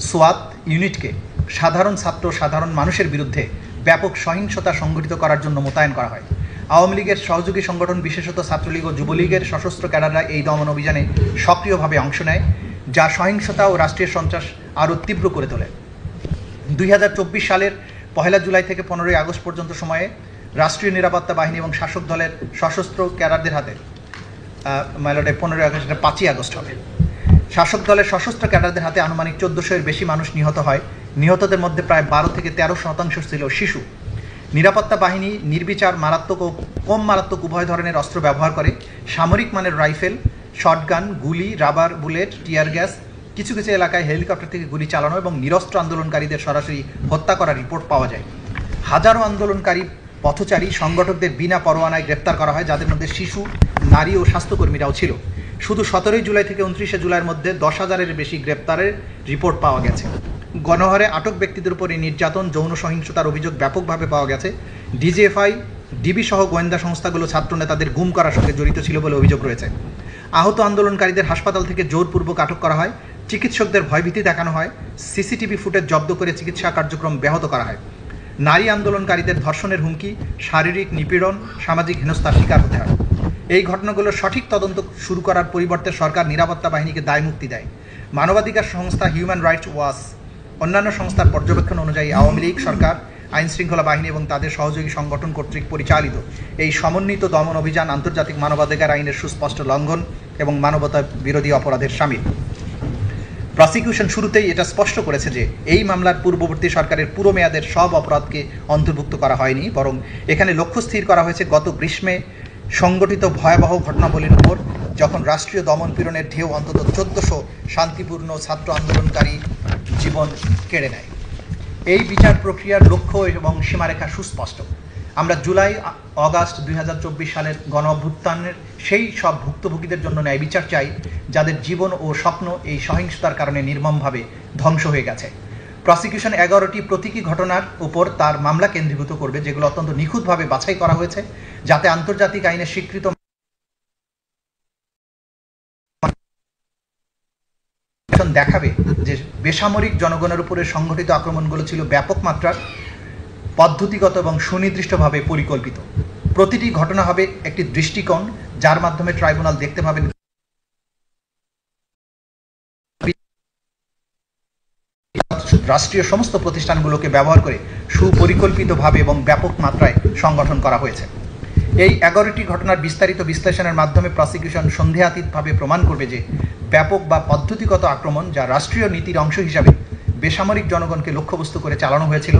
সোয়াত ইউনিটকে সাধারণ মানুষের বিরুদ্ধে ব্যাপক সহিংসতা সংঘটিত করার জন্য মোতায়েন করা হয়। আওয়ামী লীগের সহযোগী সংগঠন, বিশেষত ছাত্রলীগ ও যুবলীগের সশস্ত্র ক্যাডাররা এই দমন অভিযানে সক্রিয়ভাবে অংশ নেয়, যা সহিংসতা ও রাষ্ট্রীয় সন্ত্রাস আরও তীব্র করে তোলে। 2024 সালের 1 জুলাই থেকে 15 আগস্ট পর্যন্ত সময়ে রাষ্ট্রীয় নিরাপত্তা বাহিনী এবং শাসক দলের সশস্ত্র ক্যাডারদের হাতে 15 আগস্ট, 5 আগস্ট হবে, শাসক দলের সশস্ত্র ক্যাডারদের হাতে আনুমানিক 1400-এর বেশি মানুষ নিহত হয়। নিহতদের মধ্যে প্রায় 12 থেকে 13% ছিল শিশু। নিরাপত্তা বাহিনী নির্বিচার মারাত্মক ও কম মারাত্মক উভয় ধরনের অস্ত্র ব্যবহার করে। সামরিক মানের রাইফেল, শটগান, গুলি, রাবার বুলেট, টিয়ার গ্যাস, কিছু কিছু এলাকায় হেলিকপ্টার থেকে গুলি চালানো এবং নিরস্ত্র আন্দোলনকারীদের সরাসরি হত্যা করার রিপোর্ট পাওয়া যায়। হাজারো আন্দোলনকারী পথচারী সংগঠকদের বিনা পরোয়ানায় গ্রেপ্তার করা হয়, যাদের মধ্যে শিশু, নারী ও স্বাস্থ্যকর্মীরাও ছিল। শুধু 17 জুলাই থেকে 29 জুলাইয়ের মধ্যে 10,000-এর বেশি গ্রেপ্তারের রিপোর্ট পাওয়া গেছে। গণহারে আটক ব্যক্তিদের উপর এই নির্যাতন, যৌন সহিংসতার অভিযোগ ব্যাপকভাবে পাওয়া গেছে। ডিজিএফআই ডিবি সহ গোয়েন্দা সংস্থাগুলো ছাত্রনেতাদের গুম করার সঙ্গে জড়িত ছিল বলে অভিযোগ রয়েছে। আহত আন্দোলনকারীদের হাসপাতাল থেকে জোরপূর্বক আটক করা হয়, চিকিৎসকদের ভয়ভীতি দেখানো হয়, সিসিটিভি ফুটেজ জব্দ করে চিকিৎসা কার্যক্রম ব্যাহত করা হয়। নারী আন্দোলনকারীদের ধর্ষণের হুমকি, শারীরিক নিপীড়ন, সামাজিক হেনস্থার শিকার হতে হয়। এই ঘটনাগুলোর সঠিক তদন্ত শুরু করার পরিবর্তে সরকার নিরাপত্তা বাহিনীকে দায়মুক্তি দেয়। মানবাধিকার সংস্থা হিউম্যান রাইটস ওয়াচ অন্যান্য সংস্থার পর্যবেক্ষণ অনুযায়ী আওয়ামী লীগ সরকার, আইন শৃঙ্খলা বাহিনী এবং তাদের সহযোগী সংগঠন কর্তৃক পরিচালিত এই সমন্বিত দমন অভিযান আন্তর্জাতিক মানবাধিকার আইনের সুস্পষ্ট লঙ্ঘন এবং মানবতা বিরোধী অপরাধের শামিল। প্রসিকিউশন শুরুতেই এটা স্পষ্ট করেছে যে এই মামলার পূর্ববর্তী সরকারের পুরো মেয়াদের সব অপরাধকে অন্তর্ভুক্ত করা হয়নি, বরং এখানে লক্ষ্য স্থির করা হয়েছে গত গ্রীষ্মে সংগঠিত ভয়াবহ ঘটনাবলীর উপর, যখন রাষ্ট্রীয় দমন পীড়নের ঢেউ অন্তত 1400 শান্তিপূর্ণ ছাত্র আন্দোলনকারী জীবন কেড়ে নেয়। এই বিচার প্রক্রিয়ার লক্ষ্য এবং সীমারেখা সুস্পষ্ট। আমরা জুলাই অগাস্ট 2024 সালের গণ অভ্যুত্থানের সেই সব ভুক্তভোগীদের জন্য ন্যায় বিচার চাই যাদের জীবন ও স্বপ্ন এই সহিংসতার কারণে নির্মমভাবে ধ্বংস হয়ে গেছে। প্রসিকিউশন 11টি প্রতীকী ঘটনার উপর তার মামলা কেন্দ্রীভূত করবে, যেগুলো অত্যন্ত নিখুঁতভাবে বাছাই করা হয়েছে, যাতে আন্তর্জাতিক আইনে স্বীকৃত দেখাবে যে বেসামরিক জনগণের উপরে সংঘটিত আক্রমণগুলো ছিল ব্যাপক মাত্রার, পদ্ধতিগত এবং সুনির্দিষ্টভাবে পরিকল্পিত। প্রতিটি ঘটনা হবে একটি দৃষ্টিকোণ, যার মাধ্যমে ট্রাইব্যুনাল দেখতে পাবেন রাষ্ট্রীয় সমস্ত প্রতিষ্ঠানগুলোকে ব্যবহার করে সুপরিকল্পিতভাবে এবং ব্যাপক মাত্রায় সংগঠন করা হয়েছে। এই 11টি ঘটনার বিস্তারিত বিশ্লেষণের মাধ্যমে প্রসিকিউশন সন্দেহাতীতভাবে প্রমাণ করবে যে ব্যাপক বা পদ্ধতিগত আক্রমণ, যা রাষ্ট্রীয় নীতির অংশ হিসাবে বেসামরিক জনগণকে লক্ষ্যবস্তু করে চালানো হয়েছিল,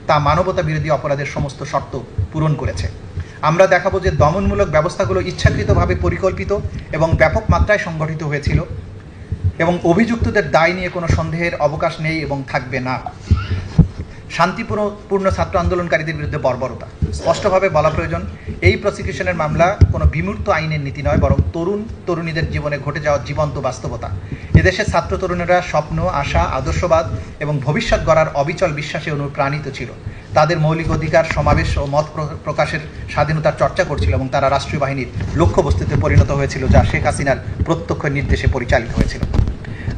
তা মানবতা বিরোধী অপরাধের সমস্ত শর্ত পূরণ করেছে। আমরা দেখাবো যে দমনমূলক ব্যবস্থাগুলো ইচ্ছাকৃতভাবে পরিকল্পিত এবং ব্যাপক মাত্রায় সংগঠিত হয়েছিল এবং অভিযুক্তদের দায় নিয়ে কোনো সন্দেহের অবকাশ নেই এবং থাকবে না। শান্তিপূর্ণ ছাত্র আন্দোলনকারীদের বিরুদ্ধে বর্বরতা স্পষ্টভাবে বলা প্রয়োজন। এই প্রসিকিউশনের মামলা কোনো বিমূর্ত আইনের নীতি নয়, বরং তরুণীদের জীবনে ঘটে যাওয়া জীবন্ত বাস্তবতা। এদেশের ছাত্র তরুণেরা স্বপ্ন, আশা, আদর্শবাদ এবং ভবিষ্যৎ গড়ার অবিচল বিশ্বাসে অনুপ্রাণিত ছিল। তাদের মৌলিক অধিকার, সমাবেশ ও মত প্রকাশের স্বাধীনতার চর্চা করছিল এবং তারা রাষ্ট্রীয় বাহিনীর লক্ষ্যবস্তুতে পরিণত হয়েছিল, যা শেখ হাসিনার প্রত্যক্ষ নির্দেশে পরিচালিত হয়েছিল।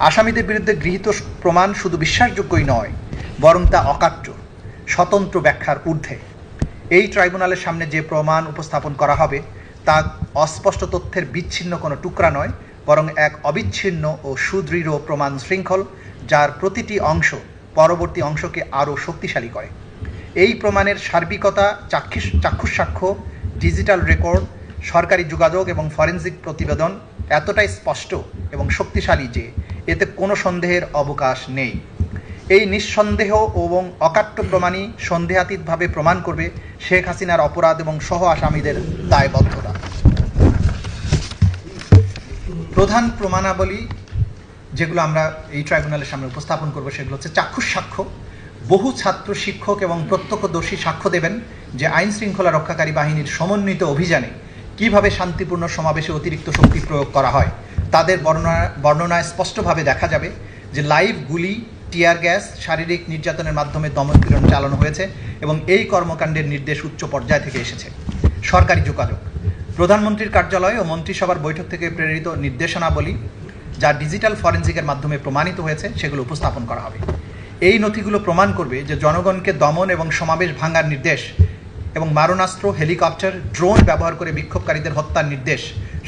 আসামিদের বিরুদ্ধে গৃহীত প্রমাণ শুধু বিশ্বাসযোগ্যই নয়, বরং তা অকাট্য, স্বতন্ত্র ব্যাখ্যার ঊর্ধ্বে। এই ট্রাইব্যুনালের সামনে যে প্রমাণ উপস্থাপন করা হবে তা অস্পষ্ট তথ্যের বিচ্ছিন্ন কোনো টুকরা নয়, বরং এক অবিচ্ছিন্ন ও সুদৃঢ় প্রমাণ শৃঙ্খল, যার প্রতিটি অংশ পরবর্তী অংশকে আরও শক্তিশালী করে। এই প্রমাণের সার্বিকতা, চাক্ষুষ সাক্ষ্য, ডিজিটাল রেকর্ড, সরকারি যোগাযোগ এবং ফরেনসিক প্রতিবেদন এতটাই স্পষ্ট এবং শক্তিশালী যে এতে কোনো সন্দেহের অবকাশ নেই। এই নিঃসন্দেহ এবং অকাট্য প্রমাণই সন্দেহাতীতভাবে প্রমাণ করবে শেখ হাসিনার অপরাধ এবং সহ আসামিদের দায়বদ্ধতা। প্রধান প্রমাণাবলী যেগুলো আমরা এই ট্রাইব্যুনালের সামনে উপস্থাপন করব সেগুলো হচ্ছে চাক্ষুষ সাক্ষ্য। বহু ছাত্র, শিক্ষক এবং প্রত্যক্ষদর্শী সাক্ষ্য দেবেন যে আইন শৃঙ্খলা রক্ষাকারী বাহিনীর সমন্বিত অভিযানে কিভাবে শান্তিপূর্ণ সমাবেশে অতিরিক্ত শক্তি প্রয়োগ করা হয়। তাদের বর্ণনায় স্পষ্টভাবে দেখা যাবে যে লাইভ গুলি, টিয়ার গ্যাস, শারীরিক নির্যাতনের মাধ্যমে দমনপীড়ন চালানো হয়েছে এবং এই কর্মকাণ্ডের নির্দেশ উচ্চ পর্যায় থেকে এসেছে। সরকারি যোগাযোগ, প্রধানমন্ত্রীর কার্যালয় ও মন্ত্রিসভার বৈঠক থেকে প্রেরিত নির্দেশনাবলী, যা ডিজিটাল ফরেনসিকের মাধ্যমে প্রমাণিত হয়েছে, সেগুলো উপস্থাপন করা হবে। এই নথিগুলো প্রমাণ করবে যে জনগণকে দমন এবং সমাবেশ ভাঙার নির্দেশ এবং মারণাস্ত্র, হেলিকপ্টার, ড্রোন ব্যবহার করে বিক্ষোভকারীদের হত্যার নির্দেশ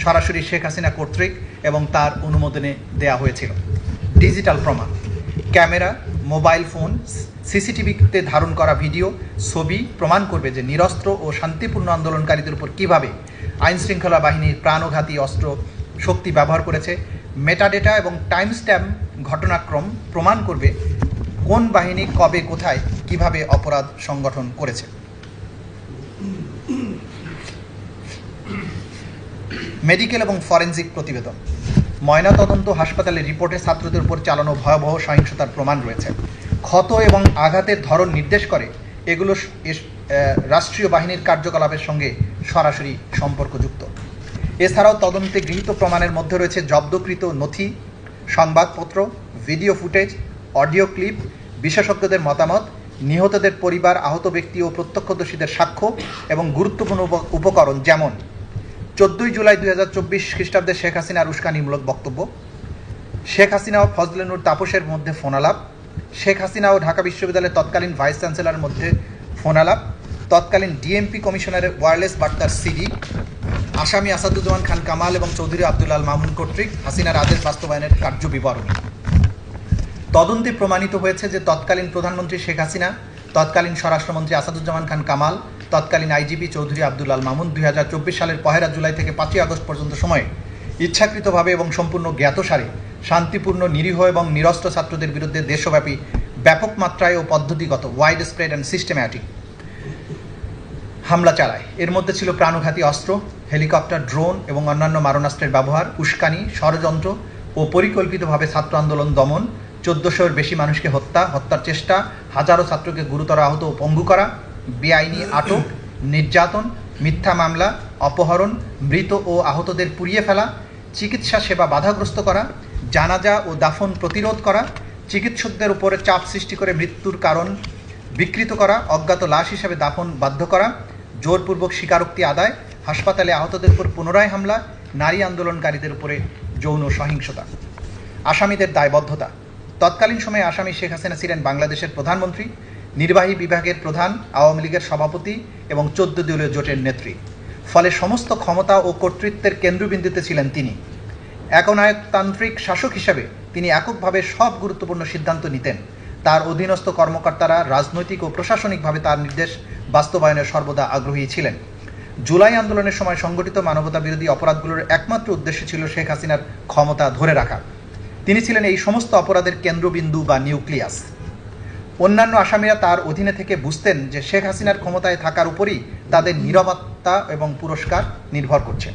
সরাসরি শেখ হাসিনা কর্তৃক এবং তার অনুমোদনে দেয়া হয়েছিল। ডিজিটাল প্রমাণ, ক্যামেরা, মোবাইল ফোন, সিসিটিভিতে ধারণ করা ভিডিও, ছবি প্রমাণ করবে যে নিরস্ত্র ও শান্তিপূর্ণ আন্দোলনকারীদের উপর কীভাবে আইন শৃঙ্খলা বাহিনীর প্রাণঘাতী অস্ত্র শক্তি ব্যবহার করেছে। মেটাডেটা এবং টাইম স্ট্যাম্প ঘটনাক্রম প্রমাণ করবে কোন বাহিনী কবে, কোথায়, কিভাবে অপরাধ সংগঠন করেছে। মেডিকেল এবং ফরেনসিক প্রতিবেদন, ময়নাতদন্ত হাসপাতালের রিপোর্টে ছাত্রদের উপর চালানো ভয়াবহ সহিংসতার প্রমাণ রয়েছে। ক্ষত এবং আঘাতের ধরন নির্দেশ করে এগুলো রাষ্ট্রীয় বাহিনীর কার্যকলাপের সঙ্গে সরাসরি সম্পর্কযুক্ত। এছাড়াও তদন্তে গৃহীত প্রমাণের মধ্যে রয়েছে জব্দকৃত নথি, সংবাদপত্র, ভিডিও ফুটেজ, অডিও ক্লিপ, বিশেষজ্ঞদের মতামত নিহতদের পরিবার, আহত ব্যক্তি ও প্রত্যক্ষদর্শীদের সাক্ষ্য এবং গুরুত্বপূর্ণ উপকরণ, যেমন 14 জুলাই 2024 খ্রিস্টাব্দে শেখ হাসিনার উস্কানিমূলক বক্তব্য, শেখ হাসিনা ও ফজলে নূর তাপসের মধ্যে ফোনালাপ, শেখ হাসিনা ও ঢাকা বিশ্ববিদ্যালয়ের তৎকালীন ভাইস চ্যান্সেলরের মধ্যে ফোনালাপ, তৎকালীন ডিএমপি কমিশনারের ওয়্যারলেস বার্তার সিডি, আসামি আসাদুজ্জামান খান কামাল এবং চৌধুরী আব্দুল আল মামুন কর্তৃক হাসিনার আদেশ বাস্তবায়নের কার্যবিবরণী। তদন্তে প্রমাণিত হয়েছে যে তৎকালীন প্রধানমন্ত্রী শেখ হাসিনা, তৎকালীন স্বরাষ্ট্রমন্ত্রী আসাদুজ্জামান খান কামাল, তৎকালীন আইজিপি চৌধুরী আব্দুল আল মামুন 2024 সালের 1 জুলাই থেকে 5 আগস্ট পর্যন্ত সময়ে ইচ্ছাকৃতভাবে এবং সম্পূর্ণ জ্ঞাতসারে শান্তিপূর্ণ, নিরীহ এবং নিরস্ত্র ছাত্রদের বিরুদ্ধে দেশব্যাপী ব্যাপক মাত্রায় ও পদ্ধতিগত ওয়াইড স্প্রেড অ্যান্ড সিস্টেম্যাটিক হামলা চালায়। এর মধ্যে ছিল প্রাণঘাতী অস্ত্র, হেলিকপ্টার, ড্রোন এবং অন্যান্য মারণাস্ত্রের ব্যবহার, উস্কানি, ষড়যন্ত্র ও পরিকল্পিতভাবে ছাত্র আন্দোলন দমন, 1400-এর বেশি মানুষকে হত্যার চেষ্টা, হাজারো ছাত্রকে গুরুতর আহত ও পঙ্গু করা, বেআইনি আটক, নির্যাতন, মিথ্যা মামলা, অপহরণ, মৃত ও আহতদের পুড়িয়ে ফেলা, চিকিৎসা সেবা বাধাগ্রস্ত করা, জানাজা ও দাফন প্রতিরোধ করা, চিকিৎসকদের উপরে চাপ সৃষ্টি করে মৃত্যুর কারণ বিকৃত করা, অজ্ঞাত লাশ হিসেবে দাফন বাধ্য করা, জোরপূর্বক স্বীকারোক্তি আদায়, হাসপাতালে আহতদের উপর পুনরায় হামলা, নারী আন্দোলনকারীদের উপরে যৌন সহিংসতা। আসামিদের দায়বদ্ধতা। তৎকালীন সময়ে আসামি শেখ হাসিনা ছিলেন বাংলাদেশের প্রধানমন্ত্রী, নির্বাহী বিভাগের প্রধান, আওয়ামী লীগের সভাপতি এবং 14 দলীয় জোটের নেত্রী। ফলে সমস্ত ক্ষমতা ও কর্তৃত্বের কেন্দ্রবিন্দুতে ছিলেন তিনি। একনায়কতান্ত্রিক শাসক হিসাবে তিনি এককভাবে সব গুরুত্বপূর্ণ সিদ্ধান্ত নিতেন। তার অধীনস্থ কর্মকর্তারা রাজনৈতিক ও প্রশাসনিকভাবে তার নির্দেশ বাস্তবায়নে সর্বদা আগ্রহী ছিলেন। জুলাই আন্দোলনের সময় সংগঠিত মানবতা বিরোধী অপরাধগুলোর একমাত্র উদ্দেশ্য ছিল শেখ হাসিনার ক্ষমতা ধরে রাখা। তিনি ছিলেন এই সমস্ত অপরাধের কেন্দ্রবিন্দু বা নিউক্লিয়াস। অন্যান্য আসামিরা তার অধীনে থেকে বুঝতেন যে শেখ হাসিনার ক্ষমতায় থাকার উপরই তাদের নিরাপত্তা এবং পুরস্কার নির্ভর করছে।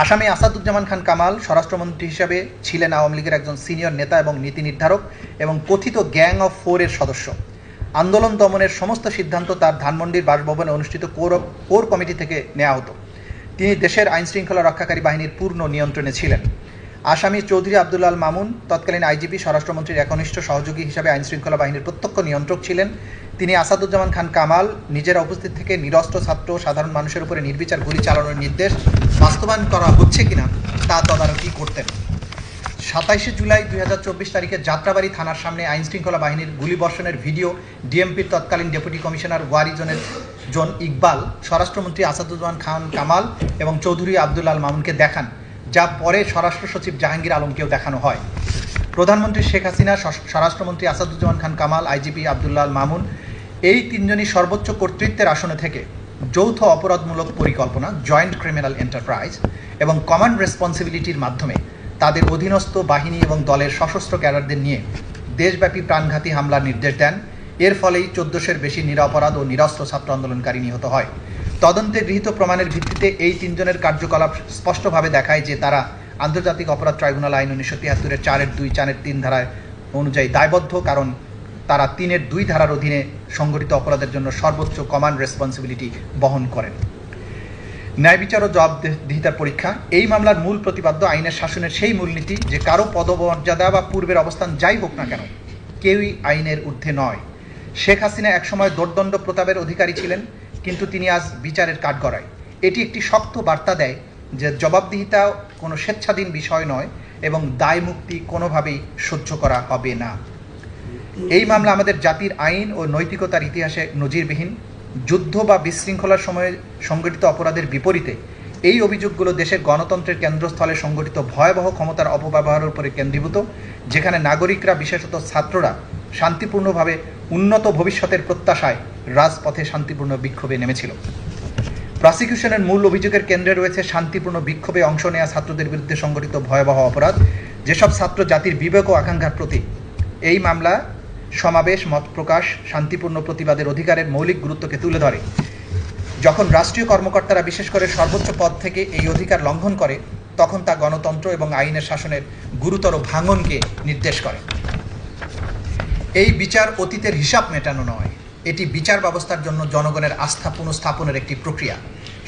আসামি আসাদুজ্জামান খান কামাল স্বরাষ্ট্রমন্ত্রী হিসাবে ছিলেন আওয়ামী লীগের একজন সিনিয়র নেতা এবং নীতি নির্ধারক এবং কথিত গ্যাং অফ 4-এর সদস্য। আন্দোলন দমনের সমস্ত সিদ্ধান্ত তার ধানমন্ডির বাসভবনে অনুষ্ঠিত কোর কমিটি থেকে নেওয়া হতো। তিনি দেশের আইনশৃঙ্খলা রক্ষাকারী বাহিনীর পূর্ণ নিয়ন্ত্রণে ছিলেন। আসামি চৌধুরী আব্দুল আল মামুন তৎকালীন আইজিপি, স্বরাষ্ট্রমন্ত্রীর একনিষ্ঠ সহযোগী হিসাবে আইনশৃঙ্খলা বাহিনীর প্রত্যক্ষ নিয়ন্ত্রক ছিলেন। তিনি আসাদুজ্জামান খান কামাল নিজেরা উপস্থিত থেকে নিরস্ত্র ছাত্র সাধারণ মানুষের উপরে নির্বিচার গুলি চালানোর নির্দেশ বাস্তবায়ন করা হচ্ছে কিনা তা তদারকি করতেন। 27 জুলাই 2024 তারিখে যাত্রাবাড়ি থানার সামনে আইনশৃঙ্খলা বাহিনীর গুলিবর্ষণের ভিডিও ডিএমপির তৎকালীন ডেপুটি কমিশনার ওয়ারি জোন ইকবাল স্বরাষ্ট্রমন্ত্রী আসাদুজ্জামান খান কামাল এবং চৌধুরী আব্দুল আল মামুনকে দেখান, যা পরে স্বরাষ্ট্র সচিব জাহাঙ্গীর আলমকেও দেখানো হয়। প্রধানমন্ত্রী শেখ হাসিনা, স্বরাষ্ট্রমন্ত্রী আসাদুজ্জামান খান কামাল, আইজিপি আব্দুল্লাহ আল মামুন এই তিনজনই সর্বোচ্চ কর্তৃত্বের আসনে থেকে যৌথ অপরাধমূলক পরিকল্পনা, জয়েন্ট ক্রিমিনাল এন্টারপ্রাইজ এবং কমান্ড রেসপন্সিবিলিটির মাধ্যমে তাদের অধীনস্থ বাহিনী এবং দলের সশস্ত্র ক্যাডারদের নিয়ে দেশব্যাপী প্রাণঘাতী হামলার নির্দেশ দেন। এর ফলেই 1400-এর বেশি নিরপরাধ ও নিরস্ত্র ছাত্র আন্দোলনকারী নিহত হয়। তদন্তে গৃহীত প্রমাণের ভিত্তিতে এই তিনজনের কার্যকলাপ স্পষ্টভাবে দেখায় যে তারা আন্তর্জাতিক অপরাধ ট্রাইব্যুনাল আইন 1973-এর 4-এর 2, 4-এর 3 ধারায় অনুযায়ী দায়বদ্ধ, কারণ তারা 3-এর 2 ধারার অধীনে সংগঠিত অপরাধের জন্য সর্বোচ্চ কমান্ড রেসপন্সিবিলিটি বহন করেন। ন্যায় বিচার ও জবাবদিহিতার পরীক্ষা। এই মামলার মূল প্রতিপাদ্য আইনের শাসনের সেই মূলনীতি যে কারো পদমর্যাদা বা পূর্বের অবস্থান যাই হোক না কেন, কেউই আইনের ঊর্ধ্বে নয়। শেখ হাসিনা একসময় দোর্দণ্ড প্রতাপের অধিকারী ছিলেন, কিন্তু তিনি আজ বিচারের কাঠগড়ায়। এটি একটি শক্ত বার্তা দেয় যে জবাবদিহিতা কোনো স্বেচ্ছাধীন বিষয় নয় এবং দায় মুক্তি কোনোভাবেই সহ্য করা হবে না। এই মামলা আমাদের জাতির আইন ও নৈতিকতার ইতিহাসে নজিরবিহীন। যুদ্ধ বা বিশৃঙ্খলার সময়ে সংগঠিত অপরাধের বিপরীতে এই অভিযোগগুলো দেশের গণতন্ত্রের কেন্দ্রস্থলে সংগঠিত ভয়াবহ ক্ষমতার অপব্যবহারের উপরে কেন্দ্রীভূত, যেখানে নাগরিকরা, বিশেষত ছাত্ররা শান্তিপূর্ণভাবে উন্নত ভবিষ্যতের প্রত্যাশায় রাজপথে শান্তিপূর্ণ বিক্ষোভে নেমেছিল। প্রসিকিউশনের মূল অভিযোগের কেন্দ্রে রয়েছে শান্তিপূর্ণ বিক্ষোভে অংশ নেওয়া ছাত্রদের বিরুদ্ধে সংগঠিত ভয়াবহ অপরাধ, যেসব ছাত্র জাতির বিবেক ও আকাঙ্ক্ষার প্রতীক। এই মামলা সমাবেশ, মত প্রকাশ, শান্তিপূর্ণ প্রতিবাদের অধিকারের মৌলিক গুরুত্বকে তুলে ধরে। যখন রাষ্ট্রীয় কর্মকর্তারা বিশেষ করে সর্বোচ্চ পদ থেকে এই অধিকার লঙ্ঘন করে, তখন তা গণতন্ত্র এবং আইনের শাসনের গুরুতর ভাঙনকে নির্দেশ করে। এই বিচার অতীতের হিসাব মেটানো নয়, এটি বিচার ব্যবস্থার জন্য জনগণের আস্থা পুনঃস্থাপনের একটি প্রক্রিয়া।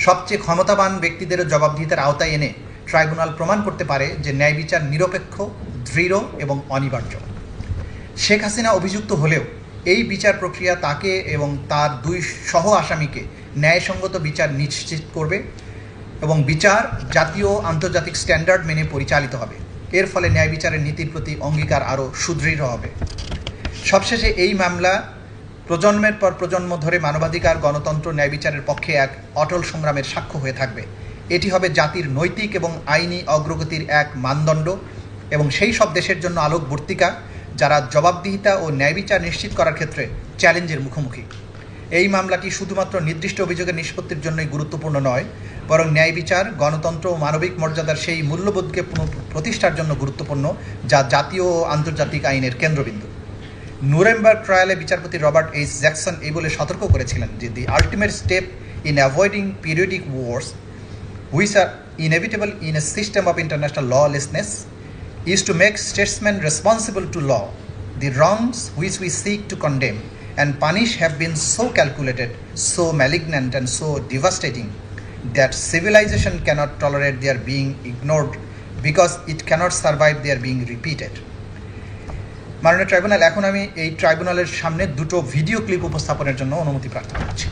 সবচেয়ে ক্ষমতাবান ব্যক্তিদেরও জবাবদিহিতার আওতায় এনে ট্রাইব্যুনাল প্রমাণ করতে পারে যে ন্যায় বিচার নিরপেক্ষ, দৃঢ় এবং অনিবার্য। শেখ হাসিনা অভিযুক্ত হলেও এই বিচার প্রক্রিয়া তাকে এবং তার দুই সহ আসামিকে ন্যায়সঙ্গত বিচার নিশ্চিত করবে এবং বিচার জাতীয় আন্তর্জাতিক স্ট্যান্ডার্ড মেনে পরিচালিত হবে। এর ফলে ন্যায় বিচারের নীতির প্রতি অঙ্গীকার আরও সুদৃঢ় হবে। সবশেষে এই মামলা প্রজন্মের পর প্রজন্ম ধরে মানবাধিকার, গণতন্ত্র, ন্যায় বিচারের পক্ষে এক অটল সংগ্রামের সাক্ষ্য হয়ে থাকবে। এটি হবে জাতির নৈতিক এবং আইনি অগ্রগতির এক মানদণ্ড এবং সেই সব দেশের জন্য আলোকবর্তিকা যারা জবাবদিহিতা ও ন্যায় বিচার নিশ্চিত করার ক্ষেত্রে চ্যালেঞ্জের মুখোমুখি। এই মামলাটি শুধুমাত্র নির্দিষ্ট অভিযোগের নিষ্পত্তির জন্যই গুরুত্বপূর্ণ নয়, বরং ন্যায় বিচার, গণতন্ত্র ও মানবিক মর্যাদার সেই মূল্যবোধকে প্রতিষ্ঠার জন্য গুরুত্বপূর্ণ যা জাতীয় ও আন্তর্জাতিক আইনের কেন্দ্রবিন্দু। নুরেমবার্গ ট্রায়ালে বিচারপতি রবার্ট এইচ জ্যাকসন এই বলে সতর্ক করেছিলেন যে the ultimate step in avoiding periodic wars which are inevitable in a system of international lawlessness is to make statesmen responsible to law. The wrongs which we seek to condemn and punish have been so calculated, so malignant and so devastating that civilization cannot tolerate their being ignored because it cannot survive their being repeated. মাননীয় tribunal, এখন আমি এই ট্রাইব্যুনালের সামনে দুটো video clip উপস্থাপনের জন্য অনুমতি প্রার্থনা করছি।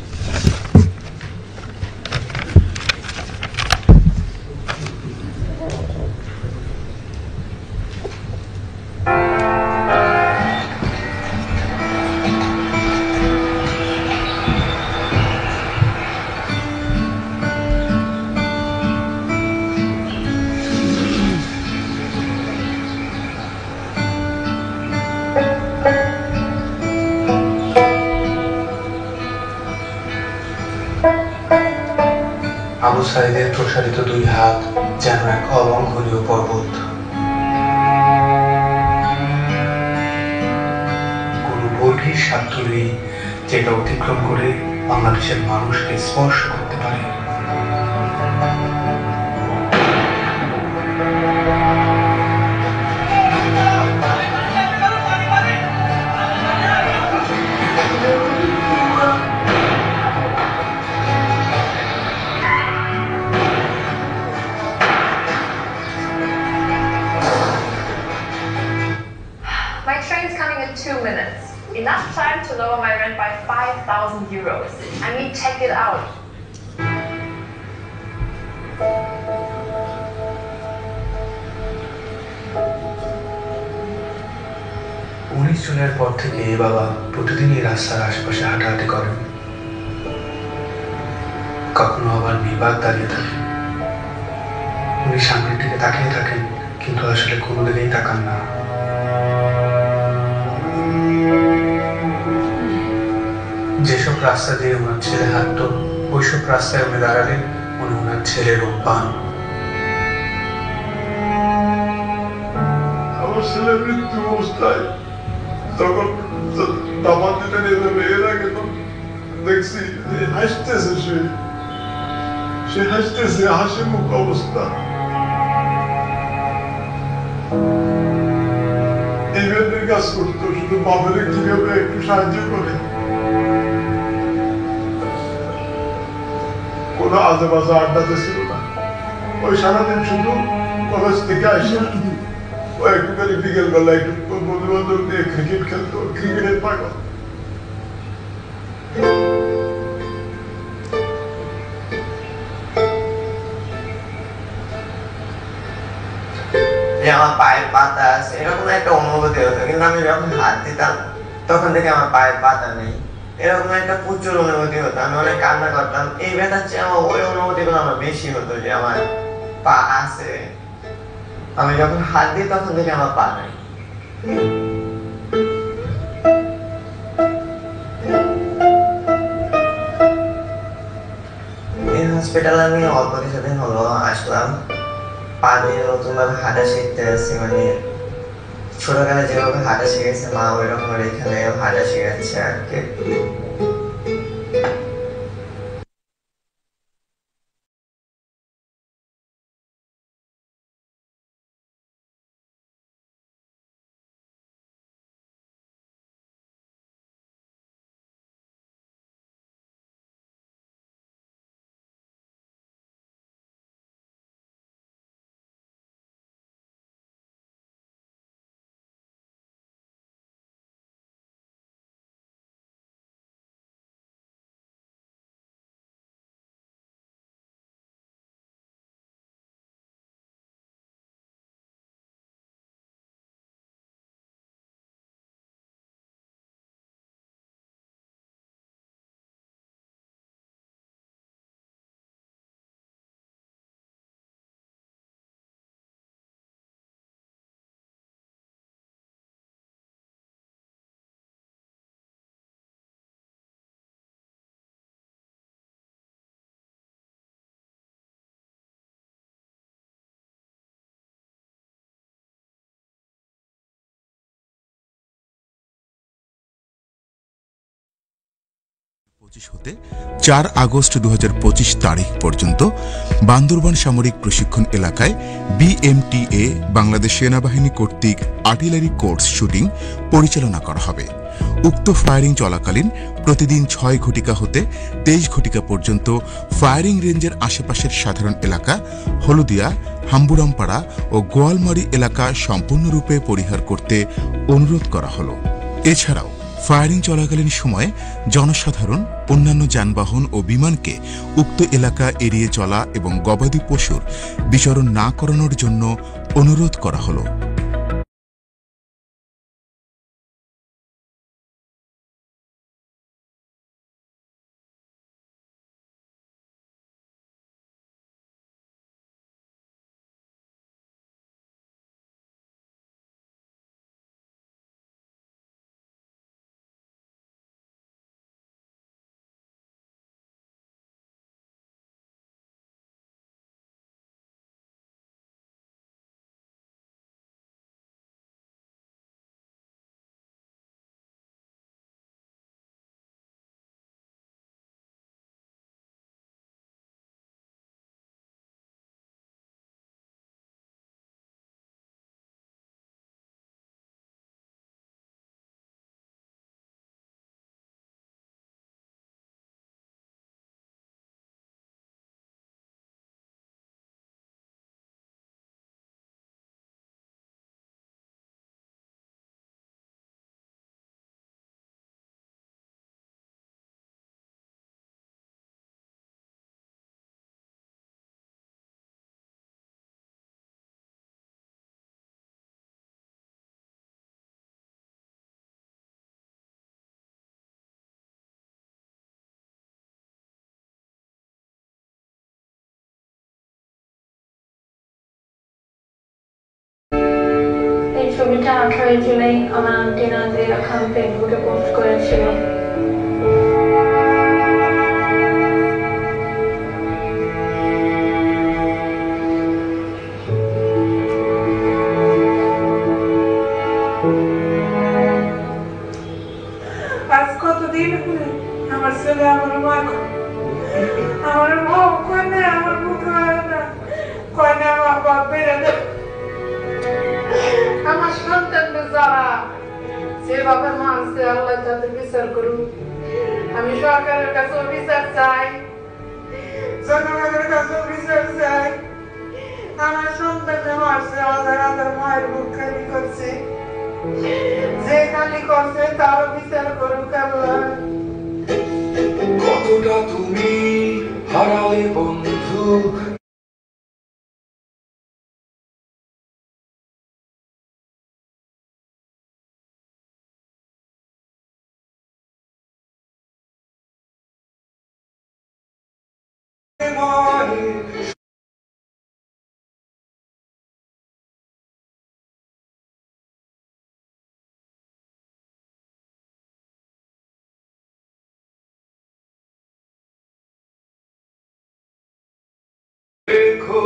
আবু সাঈদের প্রসারিত দুই হাত যেন এক অলঙ্ঘনীয় পর্বত। কোনো গভীর সাধ্য নেই যেটা অতিক্রম করে বাংলাদেশের মানুষকে স্পর্শ করতে পারে। My train's coming in 2 minutes. Enough time to lower my rent by 5,000 euros. I mean, check it out. 19 জুনের পর থেকে বাবা প্রতিদিনই রাস্তার আশেপাশে হাঁটাহাঁটি করেন। কখনো আবার নির্বাক দাঁড়িয়ে থাকেন। উনি সামনের দিকে তাকিয়ে থাকেন, কিন্তু আসলে কোনোদিকেই তাকান না। যেসব রাস্তা দিয়ে ওনার ছেলে হাঁটতো, ওইসব রাস্তায় উনি দাঁড়ালেন, উনি ওনার ছেলের রূপ পান। আমার ছেলের মৃত্যু অবস্থায় যখন দাবার দিতে নেবে, এর আগে তো দেখছি হাসতেছে, সে হাসতেছে, হাসি মুখ অবস্থা। ইভেন্টের কাজ করতো, শুধু বাবারে কিভাবে একটু সাহায্য করে, কোনো আজে বাজে আড্ডাতে ছিল না। ওই সারাদিন শুধু কলেজ থেকে আসে ও একটুখানি বিকেল বেলা একটু বন্ধু বান্ধব দিয়ে ক্রিকেট খেলতো, ক্রিকেটের পাগল। আমার পায়ের পাতা আছে এরকম একটা অনুভূতি হতো, কিন্তু আমি যখন হাত দিতাম তখন থেকে আমার পায়ের পাতা নেই, এরকম একটা প্রচুর অনুভূতি হতো। আমি অনেক কান্না করতাম। এই ব্যথার চেয়ে আমার ওই অনুভূতিগুলো আমার বেশি হতো যে আমার পা আছে। আমি যখন হাত দিই তখন থেকে আমার পা নেই। এই হসপিটালে আমি অল্প কিছুদিন হলো আসলাম। পা দিয়ে নতুন ভাবে হাঁটা শিখতে আসছি, মানে ছোটবেলায় যেভাবে হাঁটা শিখেছে মা, ওই রকম এখানে হাঁটা শিখাচ্ছে আর কি। হতে 4 আগস্ট 2025 তারিখ পর্যন্ত বান্দরবান সামরিক প্রশিক্ষণ এলাকায় BMTA বাংলাদেশ সেনাবাহিনী কর্তৃক আর্টিলারি কোর্স শুটিং পরিচালনা করা হবে। উক্ত ফায়ারিং চলাকালীন প্রতিদিন 6 ঘটিকা হতে 23 ঘটিকা পর্যন্ত ফায়ারিং রেঞ্জের আশেপাশের সাধারণ এলাকা হলদিয়া, হাম্বুরামপাড়া ও গোয়ালমারি এলাকা সম্পূর্ণরূপে পরিহার করতে অনুরোধ করা হল। এছাড়াও ফায়ারিং চলাকালীন সময়ে জনসাধারণ, অন্যান্য যানবাহন ও বিমানকে উক্ত এলাকা এড়িয়ে চলা এবং গবাদি পশুর বিচরণ না করানোর জন্য অনুরোধ করা হল। ছবিটা 18 জুলাই আমার আন্টি নাজিরা খান ফেসবুকে পোস্ট করেছিল। আজ কতদিন হলে আমার ছেলে আমার মা কয় না, আমার মুখ হয় না, কয় না আমার বাপ বেড়ে দেয়। আমার সন্তানদের যারা যেভাবে মানছে আল্লাহ তাদের বিচার করুন। আমি সরকারের কাছে বিচার চাই, জনগণের কাছে বিচার চাই। আমার সন্তানদের মারছে, হাজার হাজার মায়ের মুখ খালি করছে, যে খালি করছে তারও বিচার করুক আল্লাহ। কতটা তুমি হারালে বন্ধু, দেখো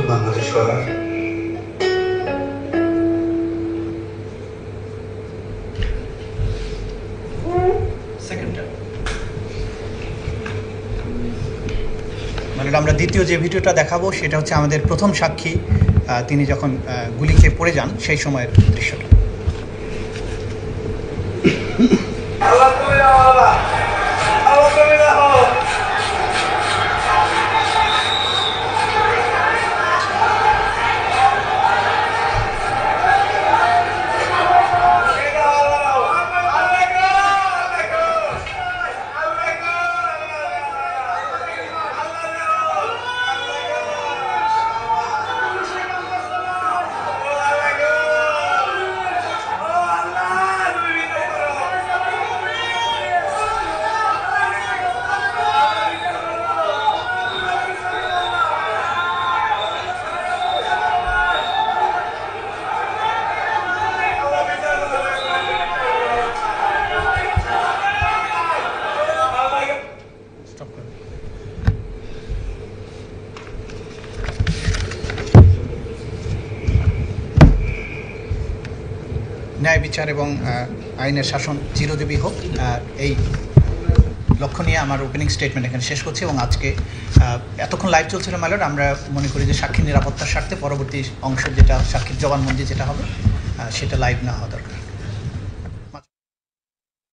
বাংলাদেশ করার আমরা দ্বিতীয় যে ভিডিওটা দেখাবো সেটা হচ্ছে আমাদের প্রথম সাক্ষী, তিনি যখন গুলি খেয়ে পড়ে যান সেই সময়ের দৃশ্যটা। বিচার এবং আইনের শাসন চিরজীবী হোক, এই লক্ষ্য নিয়ে আমার ওপেনিং স্টেটমেন্ট এখানে শেষ করছি। এবং আজকে এতক্ষণ লাইভ চলছিল মাইলট, আমরা মনে করি যে সাক্ষীর নিরাপত্তার স্বার্থে পরবর্তী অংশ যেটা সাক্ষীর জবানবন্দি যেটা হবে সেটা লাইভ না হওয়া দরকার।